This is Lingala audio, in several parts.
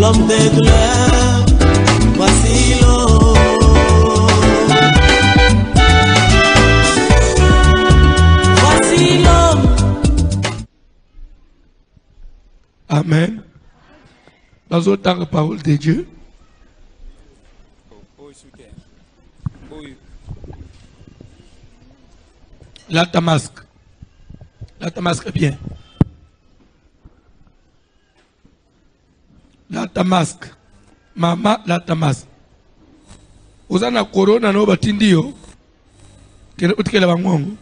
l'homme des douleurs, voici l'homme. Voici l'homme. Amen. Dans autant la parole de Dieu. La tamasque. La tamasque est bien. La tamasque. Mama la tamasque. Uzana corona no batindio. Kele utikele bangongo.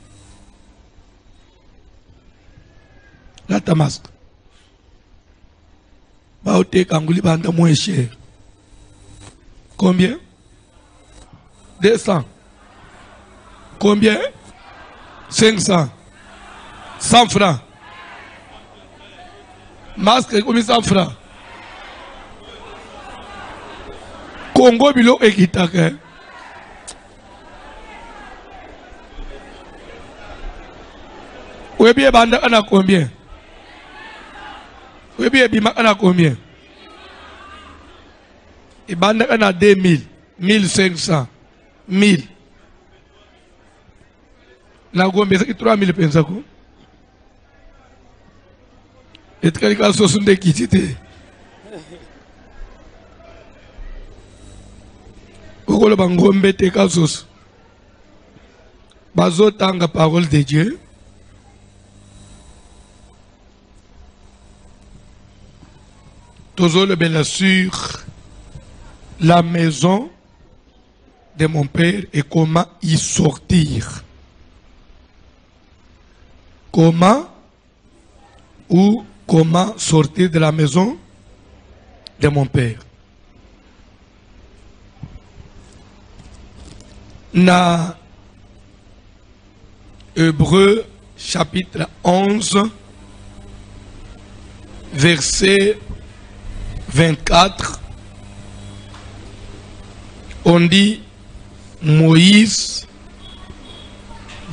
La tamasque. Baote kanguli banda moins cher. Combien? 200. Combien? 500. 100 francs. Masque combien 100 francs? Congo bilo ekitaka. Webi banda ana combien? Webi bima ana combien? Et banda ana 2000, 1500, 1000. La gombe c'est 3000 pensa ko. Et quelqu'un se sont déquittés. Pourquoi le bangombe te kasos? Bazo tanga parole de Dieu. Toujours le bien sûr la maison de mon père et comment y sortir. Comment ou comment sortir de la maison de mon père. Na Hébreux chapitre 11 verset 24 on dit Moïse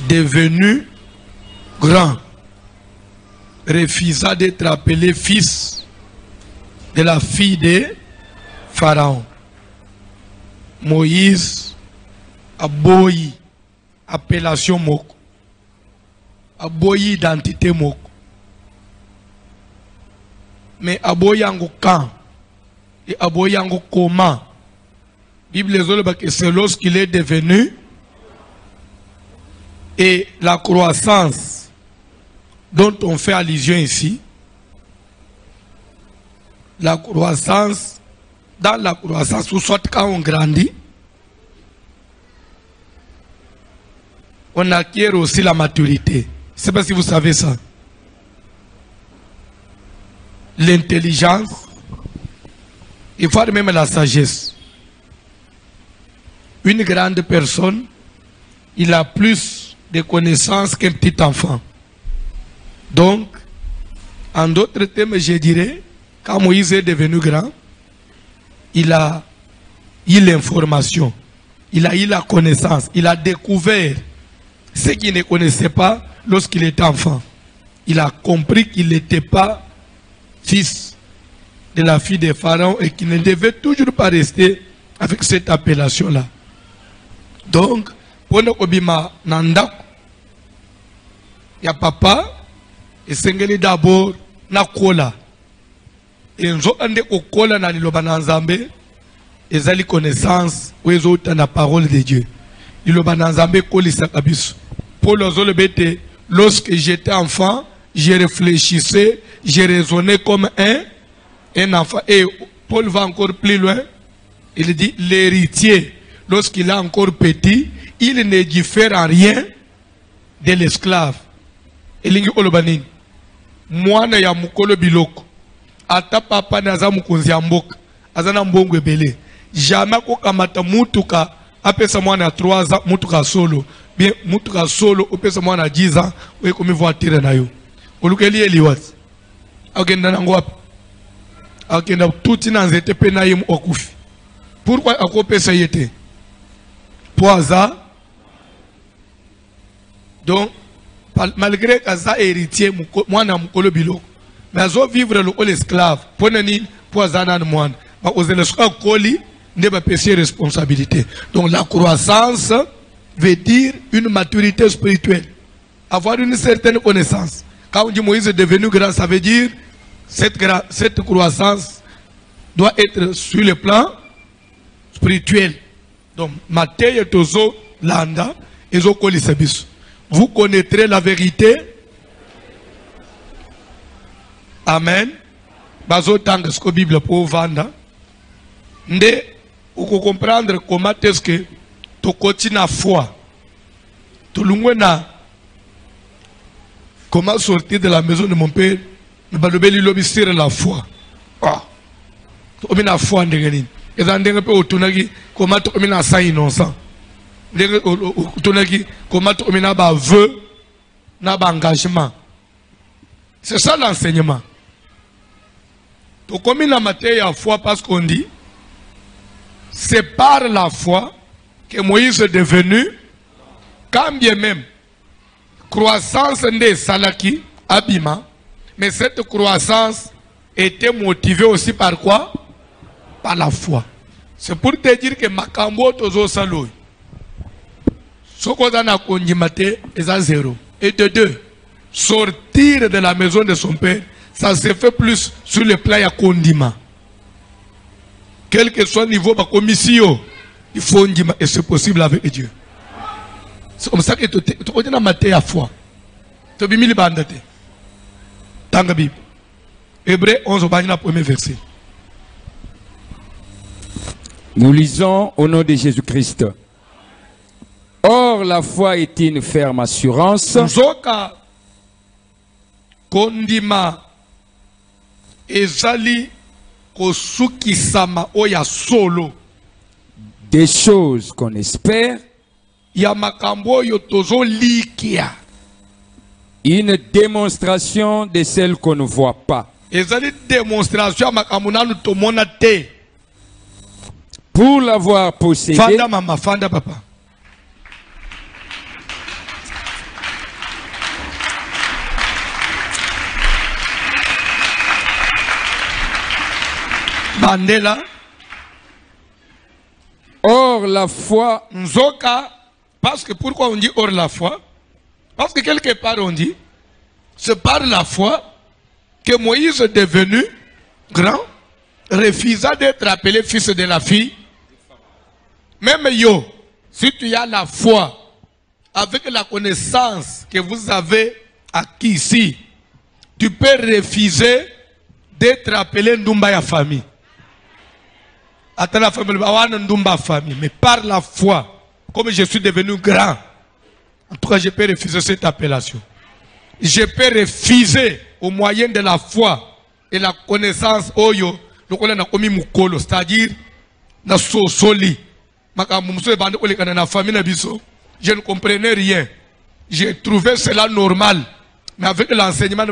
devenu grand refusa d'être appelé fils de la fille de Pharaon. Moïse aboyi appellation moko, aboyi identité moko, mais aboyi ango quand et aboyi ango comment. Bible que c'est lorsqu'il est devenu et la croissance dont on fait allusion ici, la croissance, dans la croissance, ou soit quand on grandit, on acquiert aussi la maturité. Je ne sais pas si vous savez ça. L'intelligence, il faut même la sagesse. Une grande personne, il a plus de connaissances qu'un petit enfant. Donc, en d'autres termes, je dirais, quand Moïse est devenu grand, il a eu l'information, il a eu la connaissance, il a découvert ce qu'il ne connaissait pas lorsqu'il était enfant. Il a compris qu'il n'était pas fils de la fille de Pharaon et qu'il ne devait toujours pas rester avec cette appellation-là. Donc, pour nous, il y a papa, et sengeli d'abord, na kola. Et nous avons kola na liloba na nzambe, et zali connaissance, ou ils ont la parole de Dieu. Liloba na nzambe koli sakabisu. Pour le bête, lorsque j'étais enfant, je réfléchissais, je raisonnais comme un enfant. Et Paul va encore plus loin. Il dit l'héritier, lorsqu'il est encore petit, il ne diffère en rien de l'esclave. Il dit moi na ya mukolo biloko. Ata papa na za mukunzi ya mboka. Azana mbongo ebele. Jamais ko kamata mutuka apesa mwana 3 ans mutuka solo. Bien mutuka solo opesa mwana 10 ans we komi voiture na yo. Olukeli eliwat. Agenda na ngwapi. Agenda tuti na nzete pe na yemu okufi. Pourquoi akopesa yete? Poisa. Donc malgré que ça héritier mwana mukolo biloko. Mais azo vivre l'esclave. Ponani pour Zanan Moine. Aux élections colis, n'est pas péché responsabilité. Donc la croissance veut dire une maturité spirituelle. Avoir une certaine connaissance. Quand on dit Moïse est devenu grand, ça veut dire cette croissance doit être sur le plan spirituel. Donc, Matthieu Tozo Landa et Zokolisabis. Vous connaîtrez la vérité. Amen. Bazo tanga ce que la Bible pour vendre. Nde, vous comprendre comment est-ce que tu continues à foi. Tu l'as comment sortir de la maison de mon père. Mais balobeli lobistir la foi. Ah. Tu as la foi en dégâts. Et dans des peu autonaki, comment tu as ça innocent. Comment tu as vœu, n'a engagement. C'est ça l'enseignement. Tu comme la matière à foi parce qu'on dit, c'est par la foi que Moïse est devenu, quand bien même, croissance de Salaki, Abima, mais cette croissance était motivée aussi par quoi? Par la foi. C'est pour te dire que Makambo Tozo Saloy, ce qu'on a conduit est à 0. Et de 2, sortir de la maison de son père, ça se fait plus sur le plan à condiment. Quel que soit le niveau de commission, il faut condiment et c'est possible avec Dieu. C'est comme ça que tu as une matière à foi. Tu as mis le bandate. Dans la Bible. Hébreu 11, au premier verset. Nous lisons au nom de Jésus-Christ. Or, la foi est une ferme assurance. Zoka kondima ezali kosuki sama oya solo. Des choses qu'on espère. Ya makambo yo tozo likia. Une démonstration de celle qu'on ne voit pas. Ezali démonstration ya makambo nanu tomona te. Pour l'avoir possédé. Fanda mama, fanda papa. Bandela. Or la foi. Nzoka. Parce que pourquoi on dit hors la foi? Parce que quelque part on dit, c'est par la foi que Moïse est devenu grand, refusa d'être appelé fils de la fille. Même yo, si tu as la foi, avec la connaissance que vous avez acquis ici, tu peux refuser d'être appelé Ndumba ya famille. Attends la famille, mais par la foi. Comme je suis devenu grand, en tout cas, je peux refuser cette appellation. Je peux refuser au moyen de la foi et la connaissance, c'est-à-dire, je ne comprenais rien. J'ai trouvé cela normal. Mais avec l'enseignement,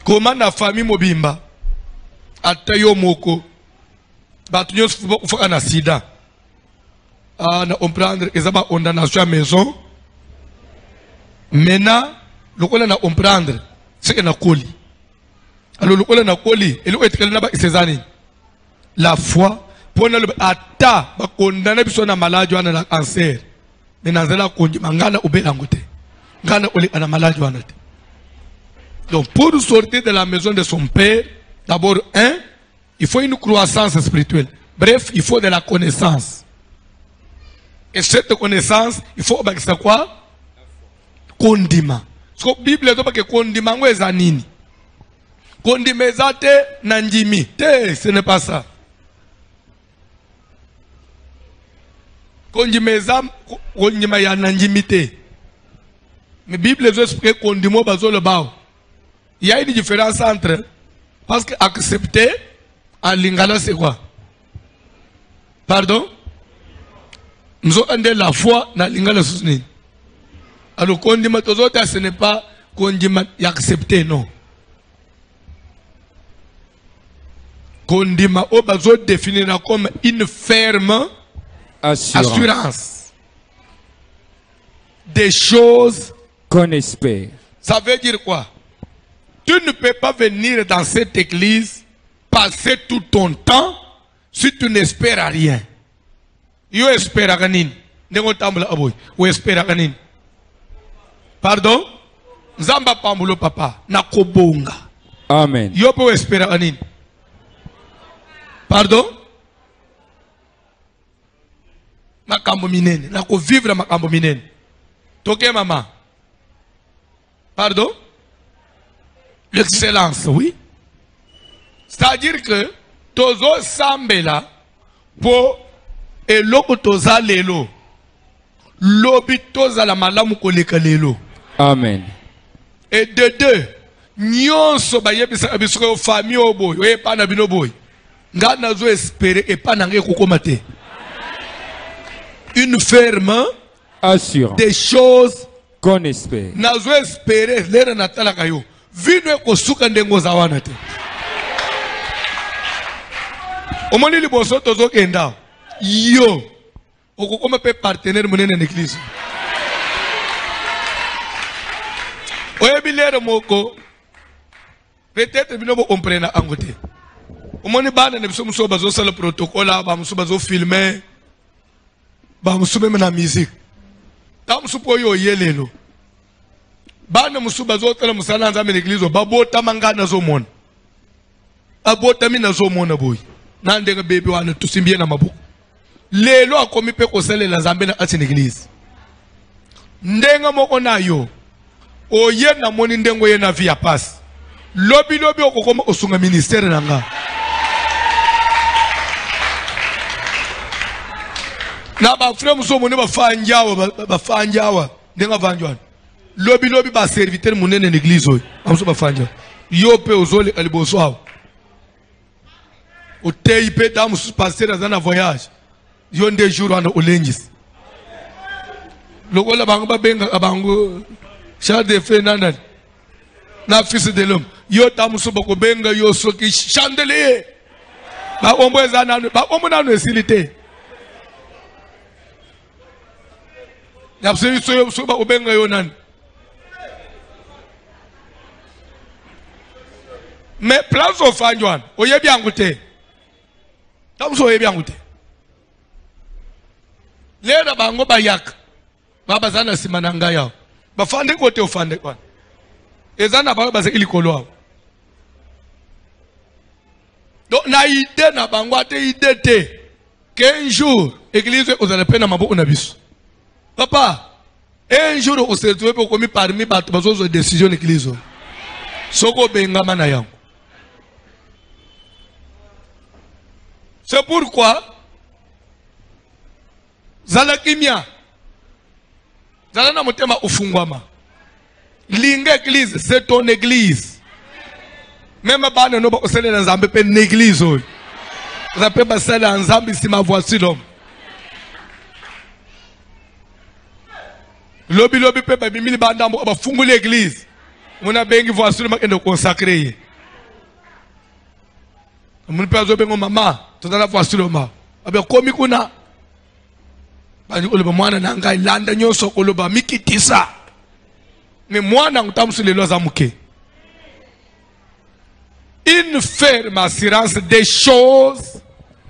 comment la famille mobimba, atayo moko, batunyo fuka na sida. On comprendre que ça va on a la maison. Maintenant, le qu'on a comprendre, c'est qu'on a colis. Alors le qu'on a colis, et le qu'on a ces années. La foi, pour nous atta, ba condamner personne à maladie ou à la cancer. Mais dans la conduite, mangana ou belangote, ngana oli à la maladie ou à la. Donc pour sortir de la maison de son père, d'abord il faut une croissance spirituelle. Bref, il faut de la connaissance. Et cette connaissance, il faut que c'est quoi? Kondima. Parce que la Bible dit que kondima est zanini. Kondima est nanjimi. Ce n'est pas ça. Kondima est nanjimi. Mais la Bible dit que kondima est le bao. Il y a une différence entre, parce que accepter en lingala c'est quoi? Pardon? Nous avons la foi dans l'ingala sousni. Alors, kondima tozota, ce n'est pas kondima accepter, non. Kondima obazo définira comme une ferme assurance. Des choses qu'on espère. Ça veut dire quoi? tu ne peux pas venir dans cette église, passer tout ton temps, si tu n'espères rien. Yo espère rien. Nengo tambula aboy. Ou espère rien. Pardon? Zamba pambulo papa. Na kobonga. Amen. Yo peut espérer rien. Pardon? Makambo minene. Na ko vivre makambo minene. Toke maman. Pardon? L'excellence, oui. C'est-à-dire que tozo sambela pour eloko toza lelo. Lobi toza la malamu koleka lelo. Amen. Et de deux, nyonso ba yebisa abisuko famille oboy, oye pa na bino boy. Nga nazo espérer et pas nange kokomate. Une ferme Assure des choses qu'on espère. nazo espérer lera natala kayo. Vino ko suka ndengo za wana te. Omoni liboso tozo kenda. Yo. Okokoma pe partenaire monene l'église. Oye bilere moko. Peut-être bino bo comprendre angote. Omoni bana ne biso muso bazo sala protocole ba muso bazo filmer. Ba muso même na musique. Ta muso po yo yelelo. Bana muso bazo tala musala nzambe l'église ba bota mangana zo mona. Abota mina zo mona boy. Nandega baby wana tusimbie na mabuku. Lelo akomi pe kosalela nzambe na ati l'église. Ndenga moko nayo. Oye na moni ndengo ye na via pass. Lobi lobi okokoma osunga ministère nanga. Na ba frère muso moni ba fanjawa ndenga vanjwana. Lobi lobi ba serviteur munene l'église oyo. Amso ba fanja. Yo pe ozole aliboso awo. O TIP damu passer dans un voyage. Yon des jours en Olengis. Logo la bango benga abango Charles de Fernandez. Na fils de l'homme. Yo tamu so bako benga yo soki chandelier. Ba ombo ezana ba ombo na no silité. Ya so ba benga yo nan. Mais place au fanjwan, oyebi angute. Tamu so oyebi angute. Lera bango bayak. Baba zana simananga yao. Bafande kote ofande kwa. Ezana bango base ilikolo wao. Donc na idée na bango ate idée te. Qu'un jour, église aux alpes na mabo onabisu. Papa, un jour on se retrouve pour commis parmi bato bazo décision l'église. Soko benga mana yao. C'est pourquoi Zala kimia. Zala na motema ufungwama. Linga église, c'est ton église. Même bana no ba osele na nzambe pe l'église oyo. Zape ba sala nzambe si ma voici l'homme. Lobi lobi pe ba bimili banda ba fungu l'église. Mona bengi voici l'homme endo consacré. Mun pe azo bengo mama, tozala voici l'homme. Abe komi kuna bani oloba mwana na ngai landa nyoso oloba mikitisa mais mwana ngutamsu lelo azamuke. Une ferme assurance des choses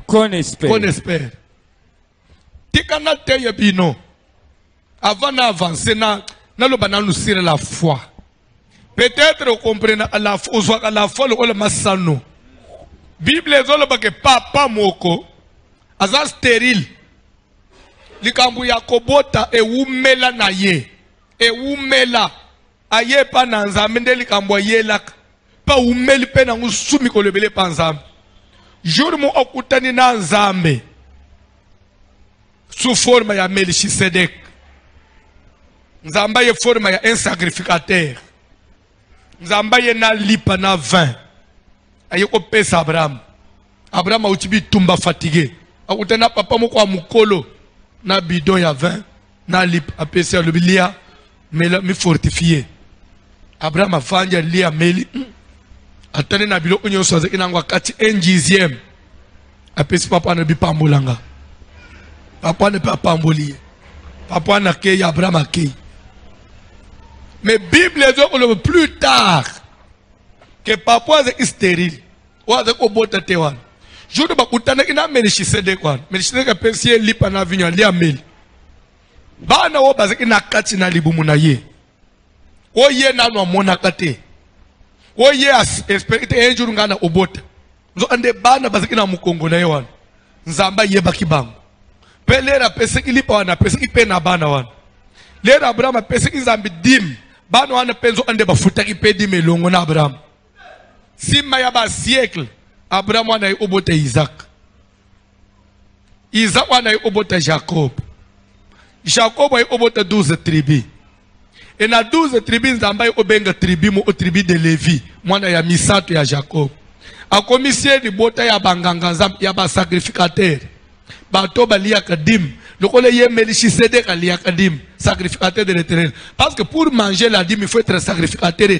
qu'on espère. Qu'on espère. Tikana teye bino avant d'avancer na loba na nous sur la foi. Peut-être on comprend la foi à la foi le masano. Bible zoloba ke papa moko aza stérile. Likambu ya kobota ewumela na ye. Ewumela. Aye pa na nzambe nde likambu ayelaka. Pa umeli pe na ngusumi kolebele pa nzambe. Jour mo okutani na nzambe. Sous forme ya Melchisedek. Nzamba ye forme ya un sacrificateur. Nzamba ye na lipa na vin. Aye ko pesa Abraham. Abraham a utibi tumba fatigué. Akutana papa moko wa mukolo. Na bidon ya 20 na lip apesa le bilia mais mi fortifié. Abraham afanja lia meli atane na bilo onyo soze inangwa kati 1/10 apesa papa na bipambulanga. Papa ne pas pambolier. Papa na ke Abraham ke. Mais Bible dit que plus tard que papa est stérile ou avec obota tewan jour ba kutana ina Melchizedek kwan Melchizedek apensie lipa na vinyo li ameli bana wo bazaki na kati na libumu na ye oye na no mona kate oye expect enjour ngana obota nzo ande bana bazaki na mukongo na yewan nzamba yeba kibango pelera peseki lipa wana peseki pe na bana wana lera Abraham peseki nzambi dim bana wana penzo ande bafutaki pe dim elongo na Abraham sima ya ba siècle Abraham wana obota Isaac wana obota Jacob wana obota 12 tribus et na 12 tribus nzamba obenga tribu mo tribu de Lévi mwana ya misato ya Jacob akomisie libota ya banganga nzambe ya ba sacrificateur bato balia kadim lokole ye Melchizedek alia kadim sacrificateur de l'Éternel parce que pour manger la dîme il faut être sacrificateur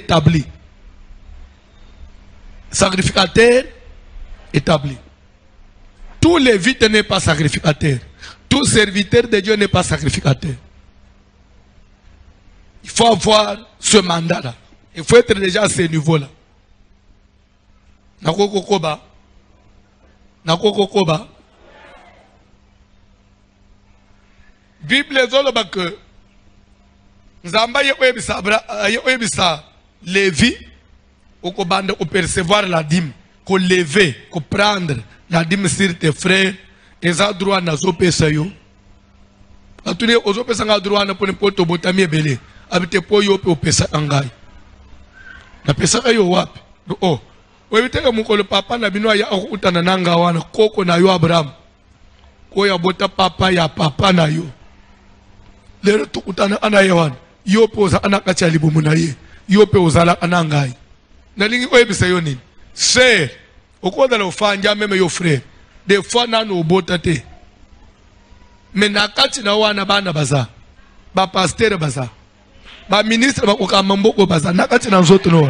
établi tout lévite n'est pas sacrificateur tout serviteur de Dieu n'est pas sacrificateur. Il faut avoir ce mandat là, il faut être déjà à ce niveau là. Nakoko koba Bible zoloba que nzamba yebisa Lévi ou bande ou percevoir la dîme, qu'on lever, qu'on prendre la dîme sur tes frères et ça droit na zo pesa yo atune ozo pesa nga droit na pone poto botami belé abite po yo pe pesa angai na pesa yo wapi oh webiteka mukolo papa na bino ya utana nanga wana koko na yo Abraham ko ya bota papa ya papa na yo lero to utana ana yewan yo pe oza ana kacha libumu na ye yo pe ozala anangai na lingi webisa yo nini c'est au cours de l'offrande même yo frère des fois na no botate mais na kati na wana bana baza ba pasteur baza ba ministre ba okamamboko baza na kati na nzoto no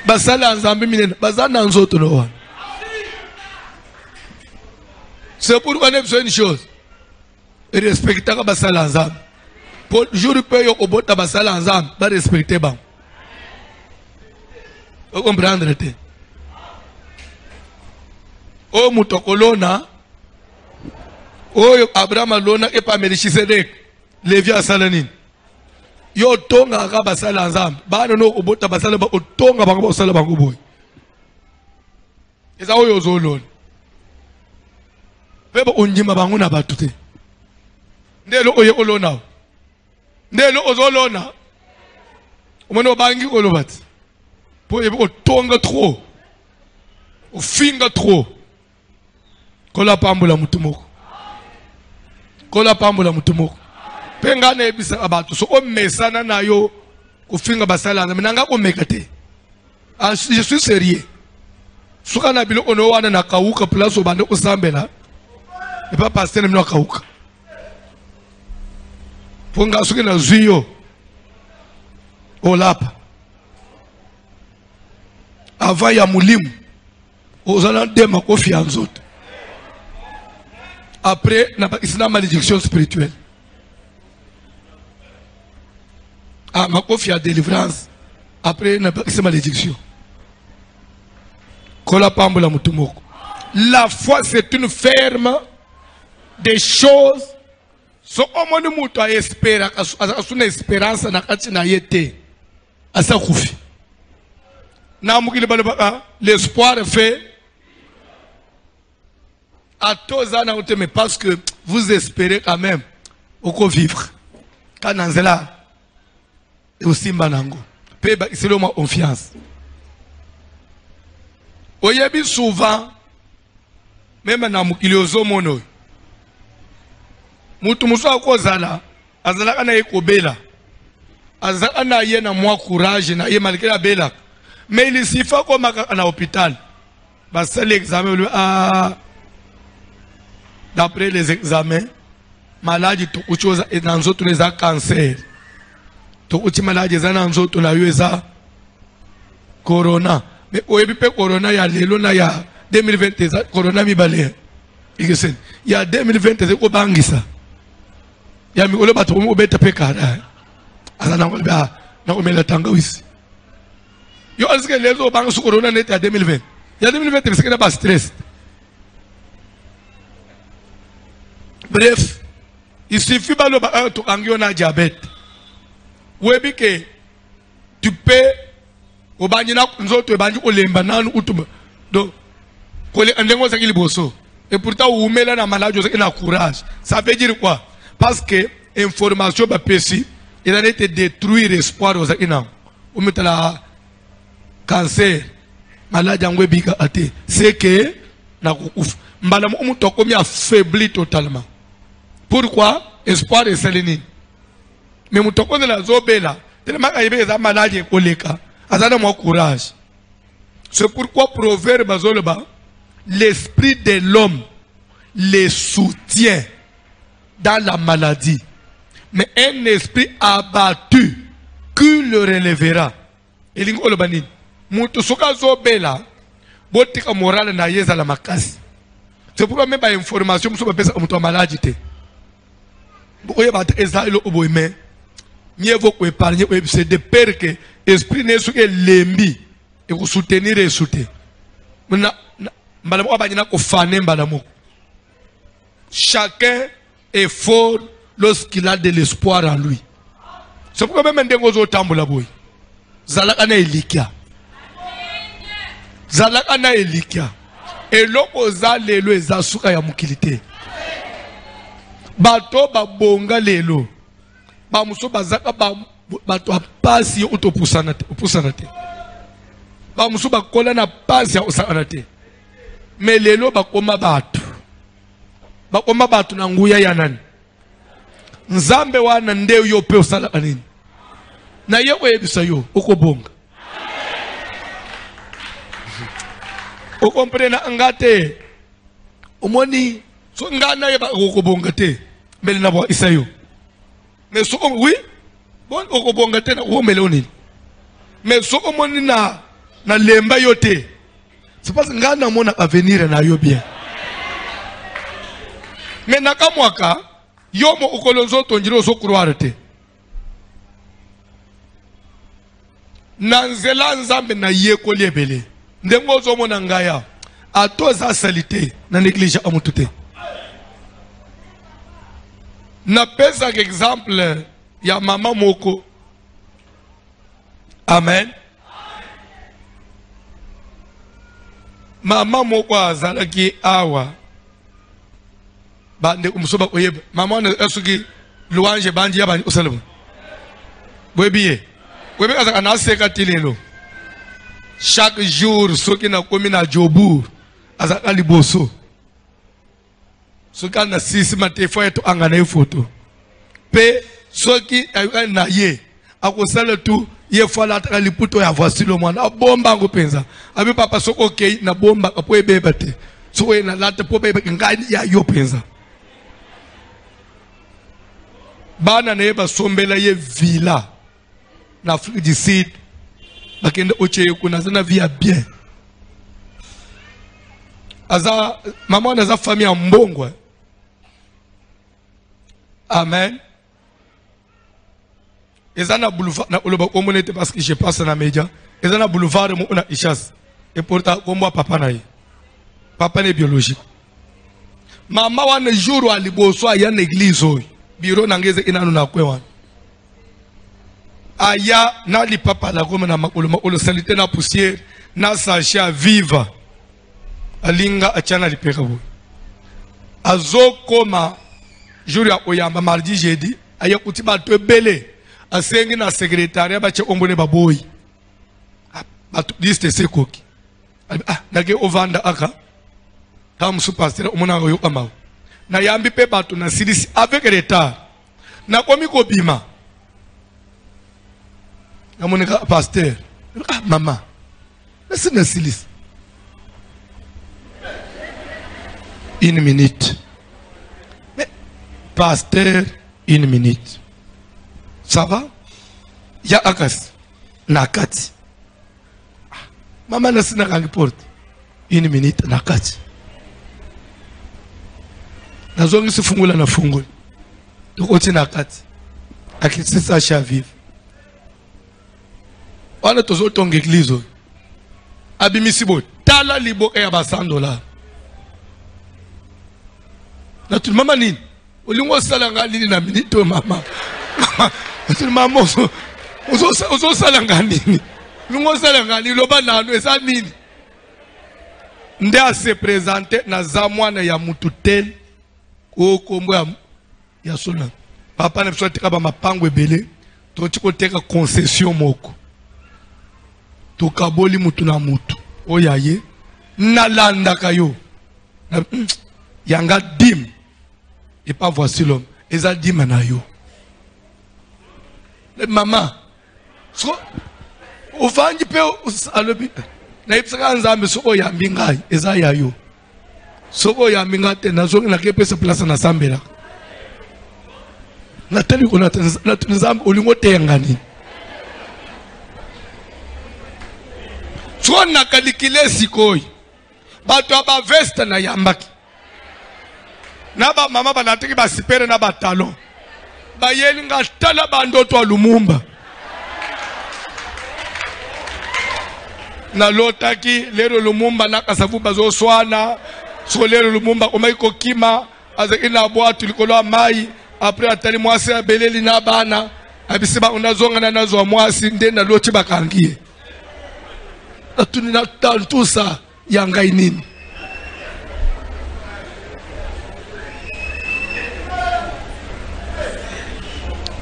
basala nzambe minene baza na nzoto no. C'est pourquoi on a besoin d'une chose respecter ka basala nzambe pour jour pe yo obota basala nzambe ba respecter ba o comprendre te o mutokolona o Abraham lona e pa Melchizedek Lévi asalanini yo tonga ka basala nzambe bana no obota basala ba otonga bango basala bango boy eza oyo zolona beba onjima bango na batu te ndelo oye olona ndelo ozolona omona bangi kolobati pour otonga trop ofinga trop kola pambola mutumoko kola pambola mutumoko penga na ebisa abatu so o mesana na yo kofinga basala nanga ko mekate je suis sérieux suka na bilo ono wana na kauka place obande osambela et pas passer na kauka ponga suka na zuyo olapa avant ya mulimu ozala ndema kofi ya nzoto après na islam malédiction spirituelle ma kofi ya délivrance après na islam malédiction kola pambola mutumoko. La foi c'est une ferme des choses so omoni mutu a espera asuna esperança na kati na yete asa kufi na mukile balaba l'espoir fait à tous en autre mais parce que vous espérez quand même au vivre quand nanzela et aussi manango peba c'est le mot confiance oyebi souvent même na mukile ozomono mutu muso akozala azala kana ekobela azala na ye na moi courage na ye malgré la bela mais il s'y fait comme à l'hôpital parce que l'examen d'après les examens maladie tout chose et dans autres les cancer tout autre maladie dans autres la USA corona mais au début corona ya lelo na ya 2020 corona mi balé il y a 2020 c'est ko bangisa ya mi olo batu mo beta pe kara ala na ko ba na ko mela tanga wisi Yo est-ce que les autres banques sur corona net à 2020. Il y a 2020 c'est qu'il n'a pas stress. Bref, il suffit pas le bain to angiona diabète. Ouais que tu peux au banina nzoto banji olemba nanu utuma. Donc kole andengo sakili boso. Et pourtant ou mela na maladie ça na courage. Ça veut dire quoi? Parce que information ba pesi il a été détruire espoir aux ina. Ou metala cancer maladie ngwe bika ate. C'est que na mbala mu to komi affaibli totalement. Pourquoi? Espoir est sélénine. Mais mu to ko de la zobela tellement qu'il y a des maladies koleka. Azana mo courage. C'est pourquoi proverbe azoleba l'esprit de l'homme les soutient dans la maladie. Mais un esprit abattu, qui le relèvera? Et l'ingo le banin. Moutou soka zobela, botika morale na yeza la makasi. C'est pourquoi même pas information, moutou pesa moutou maladie. Boye bat ezalo oboime. Mieux vaut épargner, c'est de peur que l'esprit n'est pas lembi et vous soutenir et soutenir. Chacun est fort lorsqu'il a de l'espoir en lui. C'est pourquoi même des gens tambola boy. Zalakana elikia. Zalakana elikia. Et l'oko zalelo ezasuka ya mukilité. Bato babonga lelo. Ba muso bazaka ba bato apasi utopusana te opusana te. Ba muso bakola na pasi ya osana te. Mais lelo bakoma batu. Bakoma batu na nguya ya nani? Nzambe wana ndeo yo pe osala kanini? Na ye oyebisa yo okobonga. Okomprena ngate. Omoni so ngana ye ba okobonga te. Mbele na bo isayo. Mais so oui, bon okobonga te na omele onini. Mais so omoni na lemba yote. C'est parce que ngana mona avenir na yo bien. Mais nakamwaka yomo okolonzo tonjiro so croire te. Nanzela nzambe na yeko lebele. Ndengo zo mona ngaya. Atoza salite na néglige amutute. Na pesa exemple ya mama moko. Amen. Mama moko azalaki awa. Bande umusoba oyeba. Mama na esuki louange bandi ya bandi osalamu. Webiye. Webe azaka na seka tilelo. Chaque jour soki na komi na jobu azaka liboso. Soki na sisi matefo eto angana photo. Pe soki na ye akosala tu ye fala ta liputo ya voici le monde bomba ngo penza. Abi papa soko okay na bomba kapo ebeba te. So na lata po beba ngani ya yo penza. Bana neba sombela ye villa na Afrique du Sud bakende oche kuna zana via bien aza maman na za famille mbongwa. Amen. Ezana boulevard na oloba omonete parce que je passe na média. Ezana boulevard mo na Ishas et pourtant kombo papa na ye papa ne biologique. Mama wana jour ali boso ya na église oy biro nangeze inanu na kwewana aya na li papa la goma na makolo salite na poussière na sacha viva alinga achana li pekabo azokoma jour ya oyamba mardi jeudi aya kutiba to belé asengi na secrétariat ba che ombone baboy ba liste sekoki nage ovanda aka tam superstar omona yo kama na yambi pe bato na silisi avec retard na komi ko bima na monika pasteur mama laisse na silisi une minute mais pasteur une minute ça va ya akas na kati mama na sina kangi porte une minute na kati nazongi sifungula na fungula tukoti na kati akisisa sha vive wana tozo tonga église abimisibo tala liboka ya ba $100. Na tu mama nini olingo salanga nini na minito mama tu mama ozo salanga nini olingo salanga nini loba nano esa nini nde a se présenter na zamwana ya mututel ko kombo ya sona papa na biso teka ba mapango ebele to tiko teka concession moko to kaboli mutu na mutu oyaye nalanda kayo yanga dim et pas voici l'homme eza dim na yo maman so ufanji pe alobi na ipsaka nzambe so oyambi ngai eza ya yo so oyambi ngate nazo na kepesa place na sambela na tali ko na nzambe olingo tengani so na kalikile sikoi bato aba veste na yambaki na ba mama banatiki ba sipere na ba talon ba yeli ngatala bandoto wa Lumumba na lotaki lero Lumumba na kasavu bazo swana so lero Lumumba omaiko kima azaki na boatu likolo mai après atali mwasi abeleli na bana abisiba unazonga na nazo mwasi nde na loti bakangie atunina tantusa yanga inini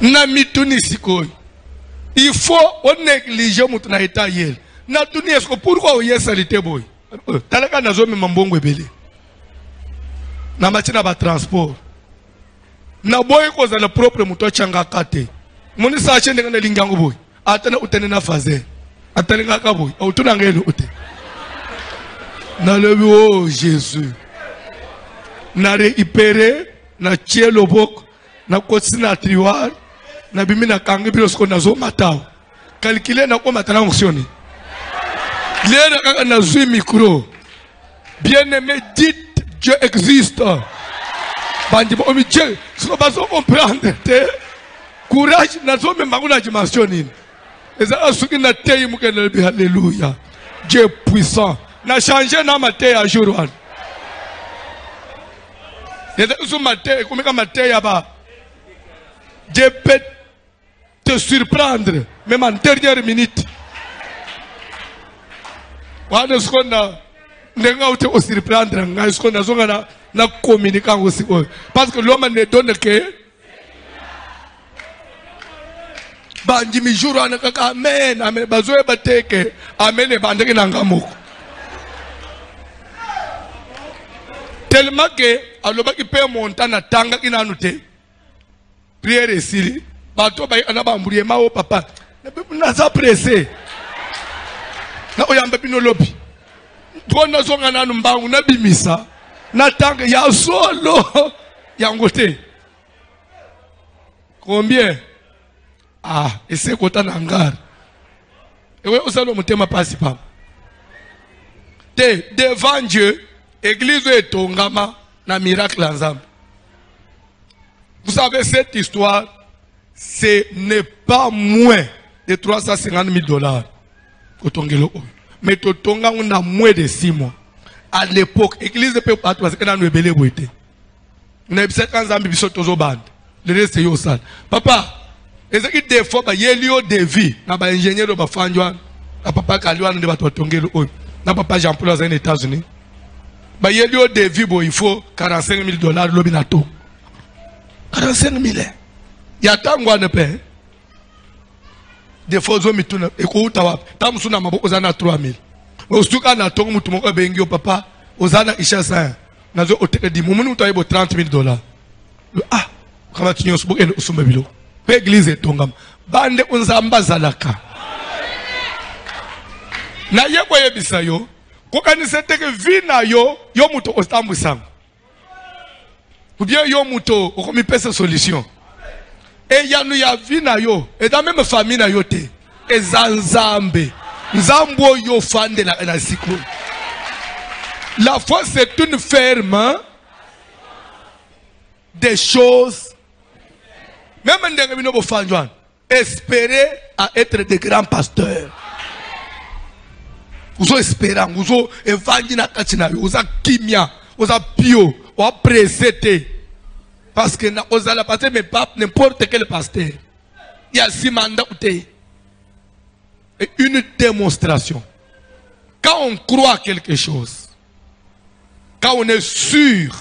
na mituni sikoi il faut on négliger mutu na eta yel na tuni esko pourquoi o yesalite boy talaka nazo me mambongo ebele na machina ba transport na boy ko za la propre mutu changa kate muni sa chende ngana lingango boy atana utene na faze atana ngaka boy au tuna ngelo ute na lebi oh Jésus na récupérer na cielo bok na kotsina triwar na bimi na kangi bilo sko nazo matao calculer na ko matana fonctionner l'air kaka na zui micro bien aimé dites Dieu existe bandi bo mi Dieu so ba so comprendre te courage na zo me mangula dimension nini eza asuki na tei mukene bi hallelujah Dieu puissant na changer na mate ya jour one eza so mate komeka mate ya ba Dieu peut te surprendre, même en dernière minute. Wana skonda nenga ute o surprendre nga skonda zonga na communiquer aussi parce que l'homme ne donne que banji mi jour ana kaka amen amen bazoe bateke amen e bandeke nanga moko tellement que alobaki pe montana tanga kinanute prière esili bato ba anabambulie mao papa na za pressé na oyamba bino lobi bona zonga nanu mbangu na bimisa na tanga ya solo yangote combien ese kota na ngara ewe osalo mutema pasi papa te devant Dieu église etongama na miracle ensemble. Vous savez, cette histoire, ce n'est pas moins de $350,000. Mais Totonga, on a moins de 6 mois. À l'époque, l'église de Peuple parce qu'on a une belle beauté. On a 50 ans, le reste c'est Yosan. Papa, est-ce que des fois, il y a lieu de vie, il y a un ingénieur de Bafandouan, papa Kalouan de Batotongelo, papa Jean-Paul aux États-Unis. Il y a lieu de vie, il faut $45,000 l'obinato. 45,000. Il y a tant de paix. Des fois, ils ont mis tout le monde. Tant que nous avons 3,000. Mais si nous avons tout le monde, papa, nous avons Isha Saint. Nous avons dit, nous avons $30,000. Ah, comment tu as dit, nous avons dit, l'église est tombée. Bande unzamba zalaka. Na yeko yebisa yo. Kokanisa teke vina yo muto ostambu sang. Ou bien yo muto okomi pesa solution. Et yanu ya vina yo et dans même famille na yo te. Ezanzambe. Nzambo yo fande la siko. La foi c'est une ferme des choses. Même ndenge bino bo fanjwan. Espérer à être des grands pasteurs. Vous espérez, vous évangile katina, vous kimia, vous pio, vous précédé. Parce que vous allez passer mais pas n'importe quel pasteur. Il y a 6 mandats. Et une démonstration. Quand on croit quelque chose, quand on est sûr,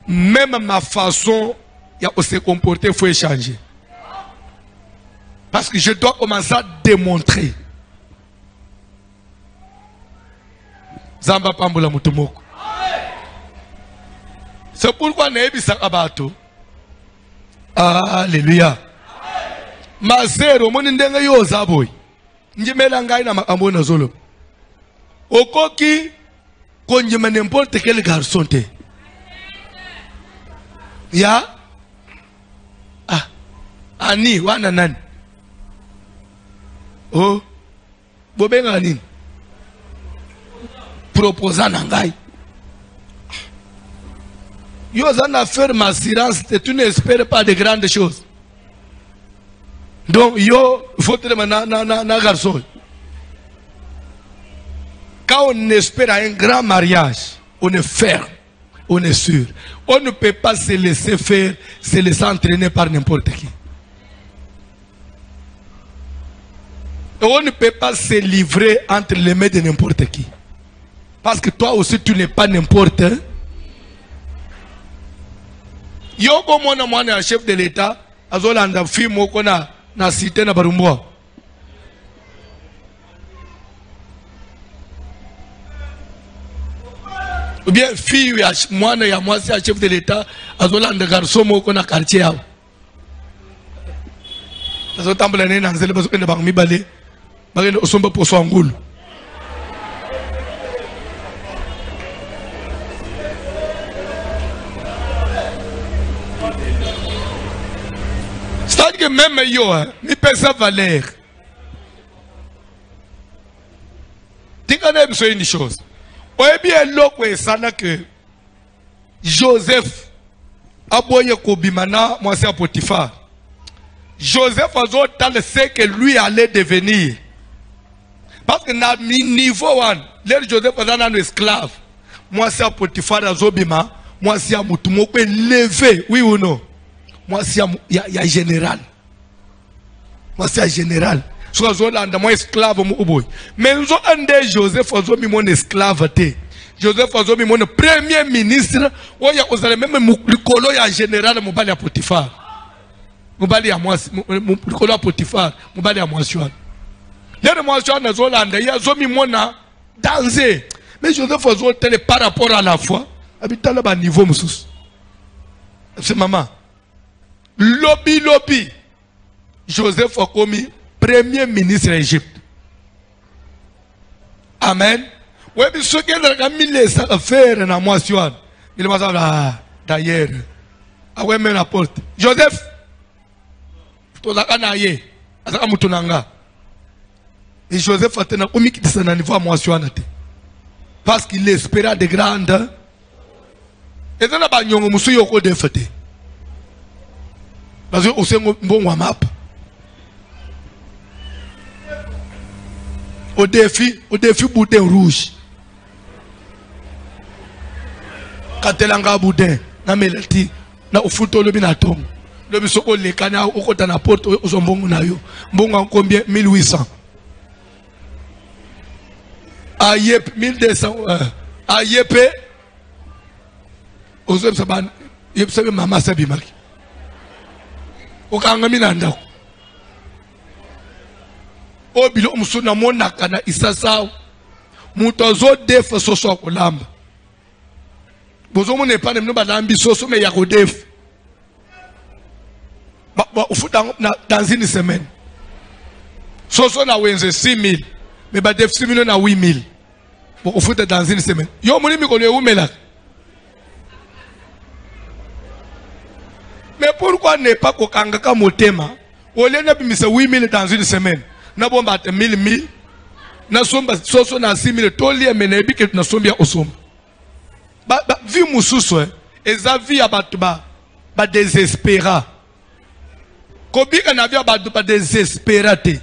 même ma façon de se comporter, il faut échanger. Parce que je dois commencer à démontrer. Zamba Pambula Mutumoko. C'est pourquoi Nebi Sakabato. Alléluia. Ma zero, mon ndenga yo zaboy. Njimela ngai na makambo na zolo. Okoki konjima n'importe quel garçon te. Ya? Ah. Ani wana nani? Oh. Bobenga nini? Proposant ngai. Yo zana faire ma silence, tu n'espères pas de grandes choses. Donc yo, il faut te na garçon. Quand on espère un grand mariage, on est ferme, on est sûr. On ne peut pas se laisser faire, se laisser entraîner par n'importe qui. Et on ne peut pas se livrer entre les mains de n'importe qui. Parce que toi aussi tu n'es pas n'importe. Yo ko mwana chef de l'État, azolanda fimo kona na cité na Barumboa. Ou bien fille ya mwana ya mwasi ya chef de l'État, azolanda garçon moko na quartier yao. Azotambula nene na nzele bazokende bangu mibale, bagende osomba poso angulu. C'est-à-dire que même yo, mi pèse sa valeur. Tu connais une chose. Oye bien l'autre sana que Joseph aboye kobimana moi c'est Potiphar. Joseph a dit ce que lui allait devenir. Parce que na niveau 1, l'air Joseph a un esclave. Moi c'est Potiphar azobima, moi c'est mutumo peut lever, oui ou non? Moi c'est ya général. Moi c'est général. Soit Zolanda moi esclave mon boy. Mais nous ande Joseph azomi mon esclave te. Joseph azomi mon premier ministre. Oya ozale même mukolo ya général mobali ya Potiphar. Mobali ya moi mukolo ya Potiphar, mobali ya Mwasiwan. Yere Mwasiwan Zolanda ya azomi mona danger. Mais Joseph azote par rapport à la foi, habitala ba niveau mususu. C'est maman. Lobby. Joseph a commis premier ministre d'Égypte. Amen. Oui, mais ce qui est mis les affaires dans moi, il m'a dit d'ailleurs. Ah ouais, mais la porte. Joseph, tu as naïe, azaka mutunanga. Et Joseph a tenu omi qui descend à niveau à moi parce qu'il espérait de grandes. Et dans la bagnole, monsieur yoko de fêter. Parce que au sein bon map. Au défi boudin rouge. Katelanga boudin, na melati, na ufuto le binatom. Le bisoko le kana au kota na porte au zombongo na yo. Mbongo combien 1800. Ayep 1200 ayep ozem saban yep sabe mama sabi maki. Okanga minanda. Obilo umsuna mona kana isasa mutozo def soso kolamba bozo mo ne pa nemno balambi soso me ya ko def ba ufuta dans une semaine soso na wenze 6000 mais ba def 6000 na 8000 bon ufuta dans une semaine yo moni mi ko le umela. Mais pourquoi ne pas kokanga ka motema ole na bimisa 8000 dans une semaine na bomba te 1000 na somba soso na 6000 toli emenebi ke na sombia osomba ba vi mususu eza vi abatu ba désespéra kobika na vi abatu ba désespérate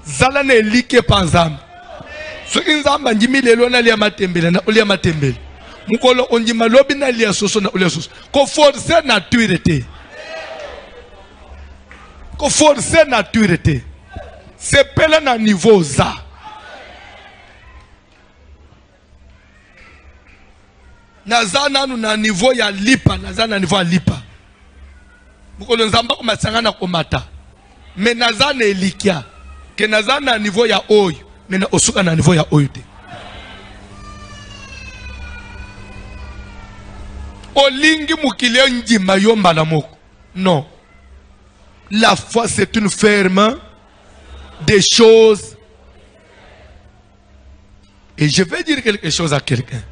zala na elike panzambe so inzamba njimilelo na lia matembele na ulia matembele mukolo onjima lobi na lia soso na ulia soso ko forcer nature te ko forcer nature te c'est pela na niveau za nazana nu na niveau ya lipa nazana na niveau ya lipa mukolo nzamba ko masangana ko mata me nazana elikia ke nazana na niveau ya oyo me na osuka na niveau ya oyo te olingi mukile njima yomba na moko non la foi c'est une ferme des choses et je vais dire quelque chose à quelqu'un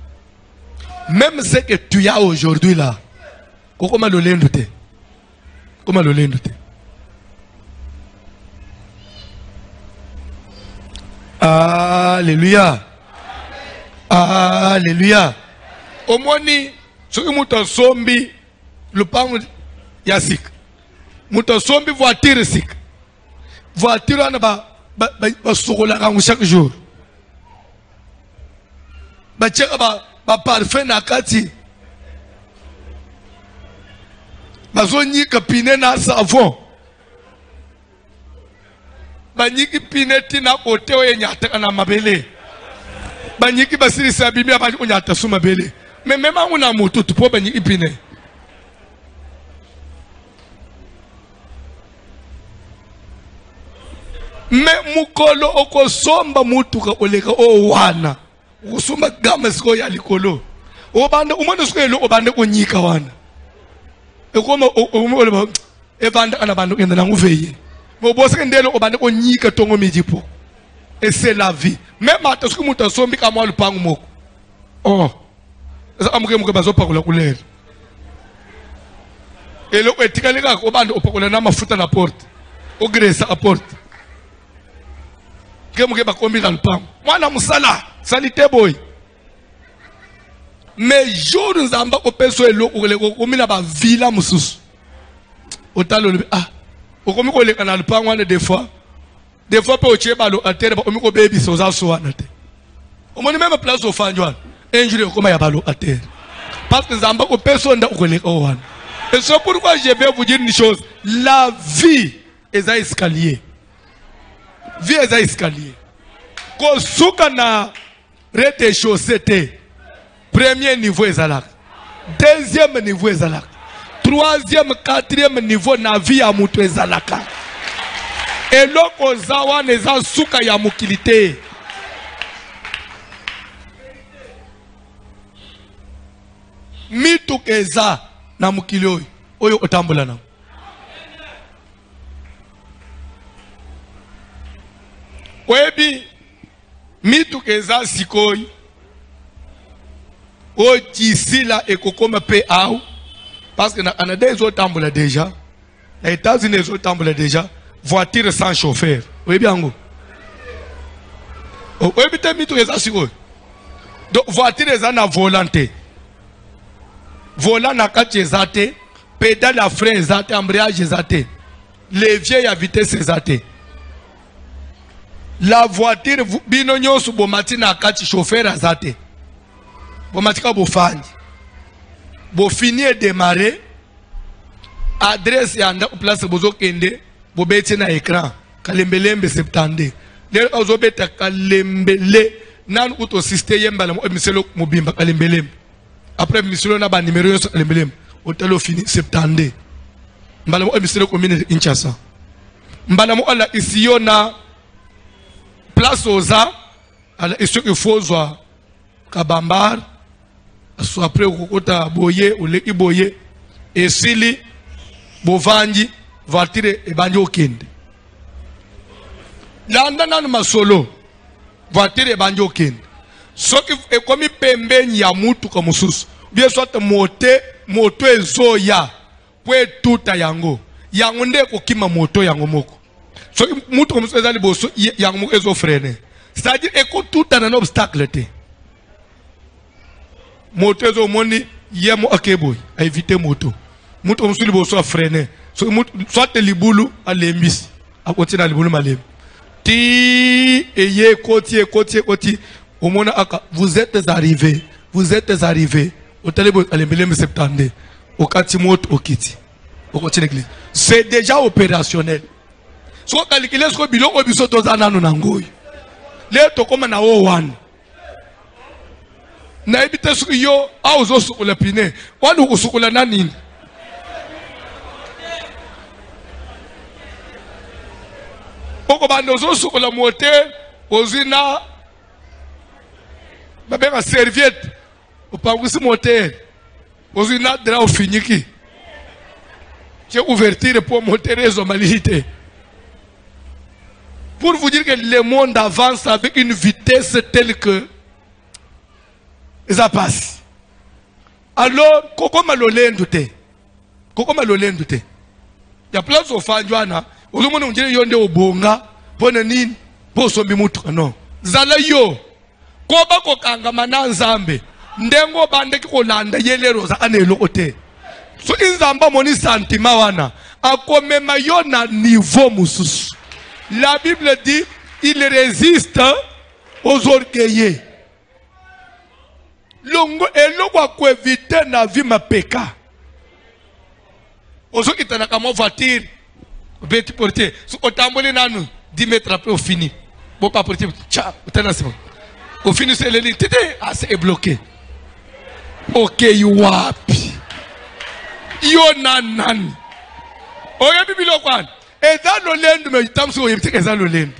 même ce que tu as aujourd'hui là comment le lendoute comment le lendoute alléluia alléluia au moni soki muta sombi le pango ya sik muta sombi voiture sik voiture ana ba sokola kangu chaque jour ba cheka ba parfum na kati bazonyika pine na savon banyiki pine tina kote oye nyata na mabele banyiki basiri sabimi abali onyata su mabele mais même on a moto tu peux banyiki pine mais mukolo okosomba mutuka oleka o wana usuma gama siko ya likolo obanda umone siko lo obanda konyika wana ekoma umole ebanda kana bantu ngenda na nguveye mobose ndelo obanda konyika tongo mijipo et c'est la vie même ata siko muta sombi kama lupangu moko oh amuke bazopakola kulelo elo etikaleka obanda opakola na mafuta na porte ogresa a porte kemuke bakombi na lupangu mwana musala salite boy mais jour nzamba opeso elo okoleko komina ba villa mususu otalo ah okomi koleka na lupangu wana des fois pe ocheba lo atere ba omiko baby soza so wana te omoni même place ofanjwana injure okoma ya balo atere parce que nzamba opeso nda okoleka wana et c'est pourquoi je vais vous dire une chose la vie est un escalier vie est un escalier ko suka na rez-de-chaussée premier niveau ezalaka deuxième niveau ezalaka troisième quatrième niveau na vie ya mutu ezalaka eloko zawa neza suka ya mukilité mitu keza na mukili oyo otambola na webi mitu keza sikoi o jisila ekokoma pe au parce que na Canada ils ont tambola déjà les États-Unis ils ont tambola déjà voiture sans chauffeur webi ango webi te mitu keza sikoi donc voiture eza na volante volant na kati ezate pédale à frein ezate embrayage ezate levier ya vitesse ezate la voiture bino nyoso bomati na kati chauffeur azate bomatika bofanji bo finir démarrer adresse yanda place bozo kende bobeti na écran kalembelembe 70 le ozobeta kalembele nan uto système yembala mo miselo mobimba kalembelembe après miselo na ba numéro yo kalembelembe hôtel fini 70 mbala mo miselo commune Kinshasa mbala mo ala isiyo na place oza ala iso ifozwa kabambar so après okota boye oleki boye esili bovanji voiture ebandi okende landa nanu masolo voiture ebandi okende soki ekomi pembeni ya mutu ka mususu bien soit moto ezoya po etuta yango nde kokima moto yango moko soki mutu ka mususu ezali boso yango moko ezo freiner c'est-à-dire ekotuta na obstacle te moto ezo moni yemo akeboy a éviter moto mutu musuli boso a freiner so soit libulu a lembisi a continuer libulu malem Ti eye koti. Vous êtes arrivés. Au téléphone, à septembre. Au Katimot, au Kiti. Au continent l'église. C'est déjà opérationnel. Si vous calculez ce que vous avez dit, vous avez dit. Les tokoma na one. Na ebite suku yo a uzo sukula pine. Wanu usukula nani? Oko bando uzo sukula moteur, ozina babeka serviette. Opangwisi moteur. Ozina dra ofiniki. J'ai ouverture pour moteur et zomalite. Pour vous dire que le monde avance avec une vitesse telle que ça passe. Alors, comment l'olendo te? Il y a plein de fanjuana. Au moment où on dit yonde obonga, bonanin, bosombi mutra non. Zala yo, koba kokanga mananzambe, ndengo bande ki kolanda yelero za anelo ote. So inzamba moni sentiment wana, akomema yo na niveau mususu. La Bible dit, il résiste aux orgueilleux. Longo eloko akwevite na vie ma peka. Ozo kitana kama voiture, beti portier. So otambole nanu 10 mètres après au fini. Bon pas portier, tcha, utana c'est bon. Au fini c'est le ligne, tete, c'est bloqué. OK, wapi. Yo nanan. Oya bibilo kwan. Eza lolendo me tamso oyemteke eza lolendo.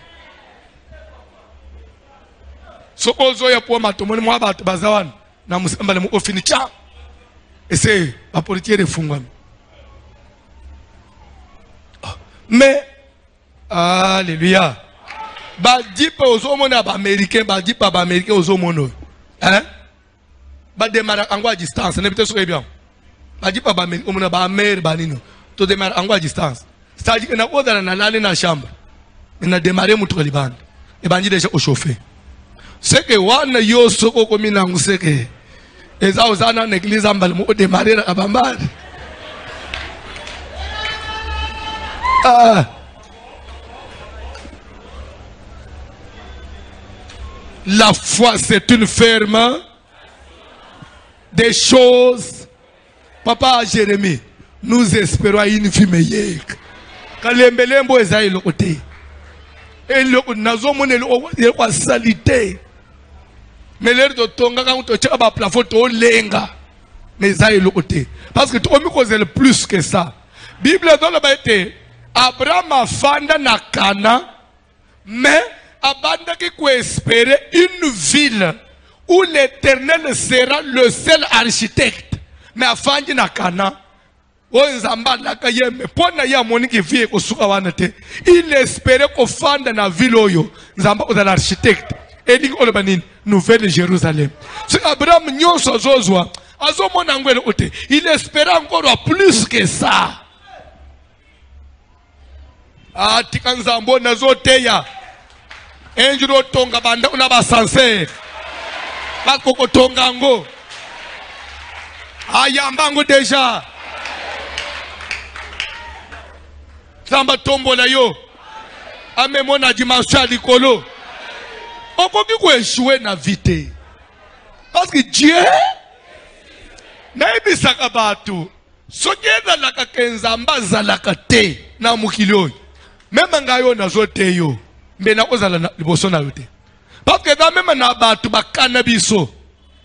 Sokozo ya po matomoni mwa batu bazawana na musamba le mu ofini cha. Ese ba politier de fungwa. Mais alléluia. Ba dipa ozomona ba américain, ba dipa ba américain ozomono. Hein? Ba démarrer en à distance, ne peut-être bien. Ba dipa ba américain omona ba amer ba nino. To démarrer en à distance. C'est-à-dire que na odala na lale na chambre. Na démarrer mutu libanda. E banji déjà au chauffer. C'est que wana yo soko komi na nguseke. Eza ozana na église ambale mo démarrer na bambade. La foi c'est une ferme des choses. Papa Jérémie, nous espérons une vie meilleure. Kalembelembo ezayi lokote. Eloko nazomone eloko salité. Mais l'air de tonga quand tu tchaka ba plafond to lenga. Mais ezayi lokote. Parce que tu omi cause le plus que ça. Bible dans la Bible Abraham afanda na Cana, mais abanda qui peut espérer une ville où l'Éternel sera le seul architecte. Mais afandi na Cana. Il espérait qu'on fande dans la ville oyo. Nzamba dans l'architecte. Et dit qu'on a nouvelle Jérusalem. C'est Abraham nyonso zozwa. Azomona ngwele ote. Il espérait encore plus que ça. Ah tikanzambo nazoteya. Enjuro tonga banda unaba sanse. Bakoko tonga ngo. Ayambango déjà. Samba tombola yo. Amemona dimension à l'icolo. On peut que échouer na vite. Parce que Dieu n'a pas sakabatu. Sogeza la kakenzamba zalaka te na mukilo. Même ngayo na zote yo. Mais na ozala na liboso na yote. Parce que dans même na batu bakana biso.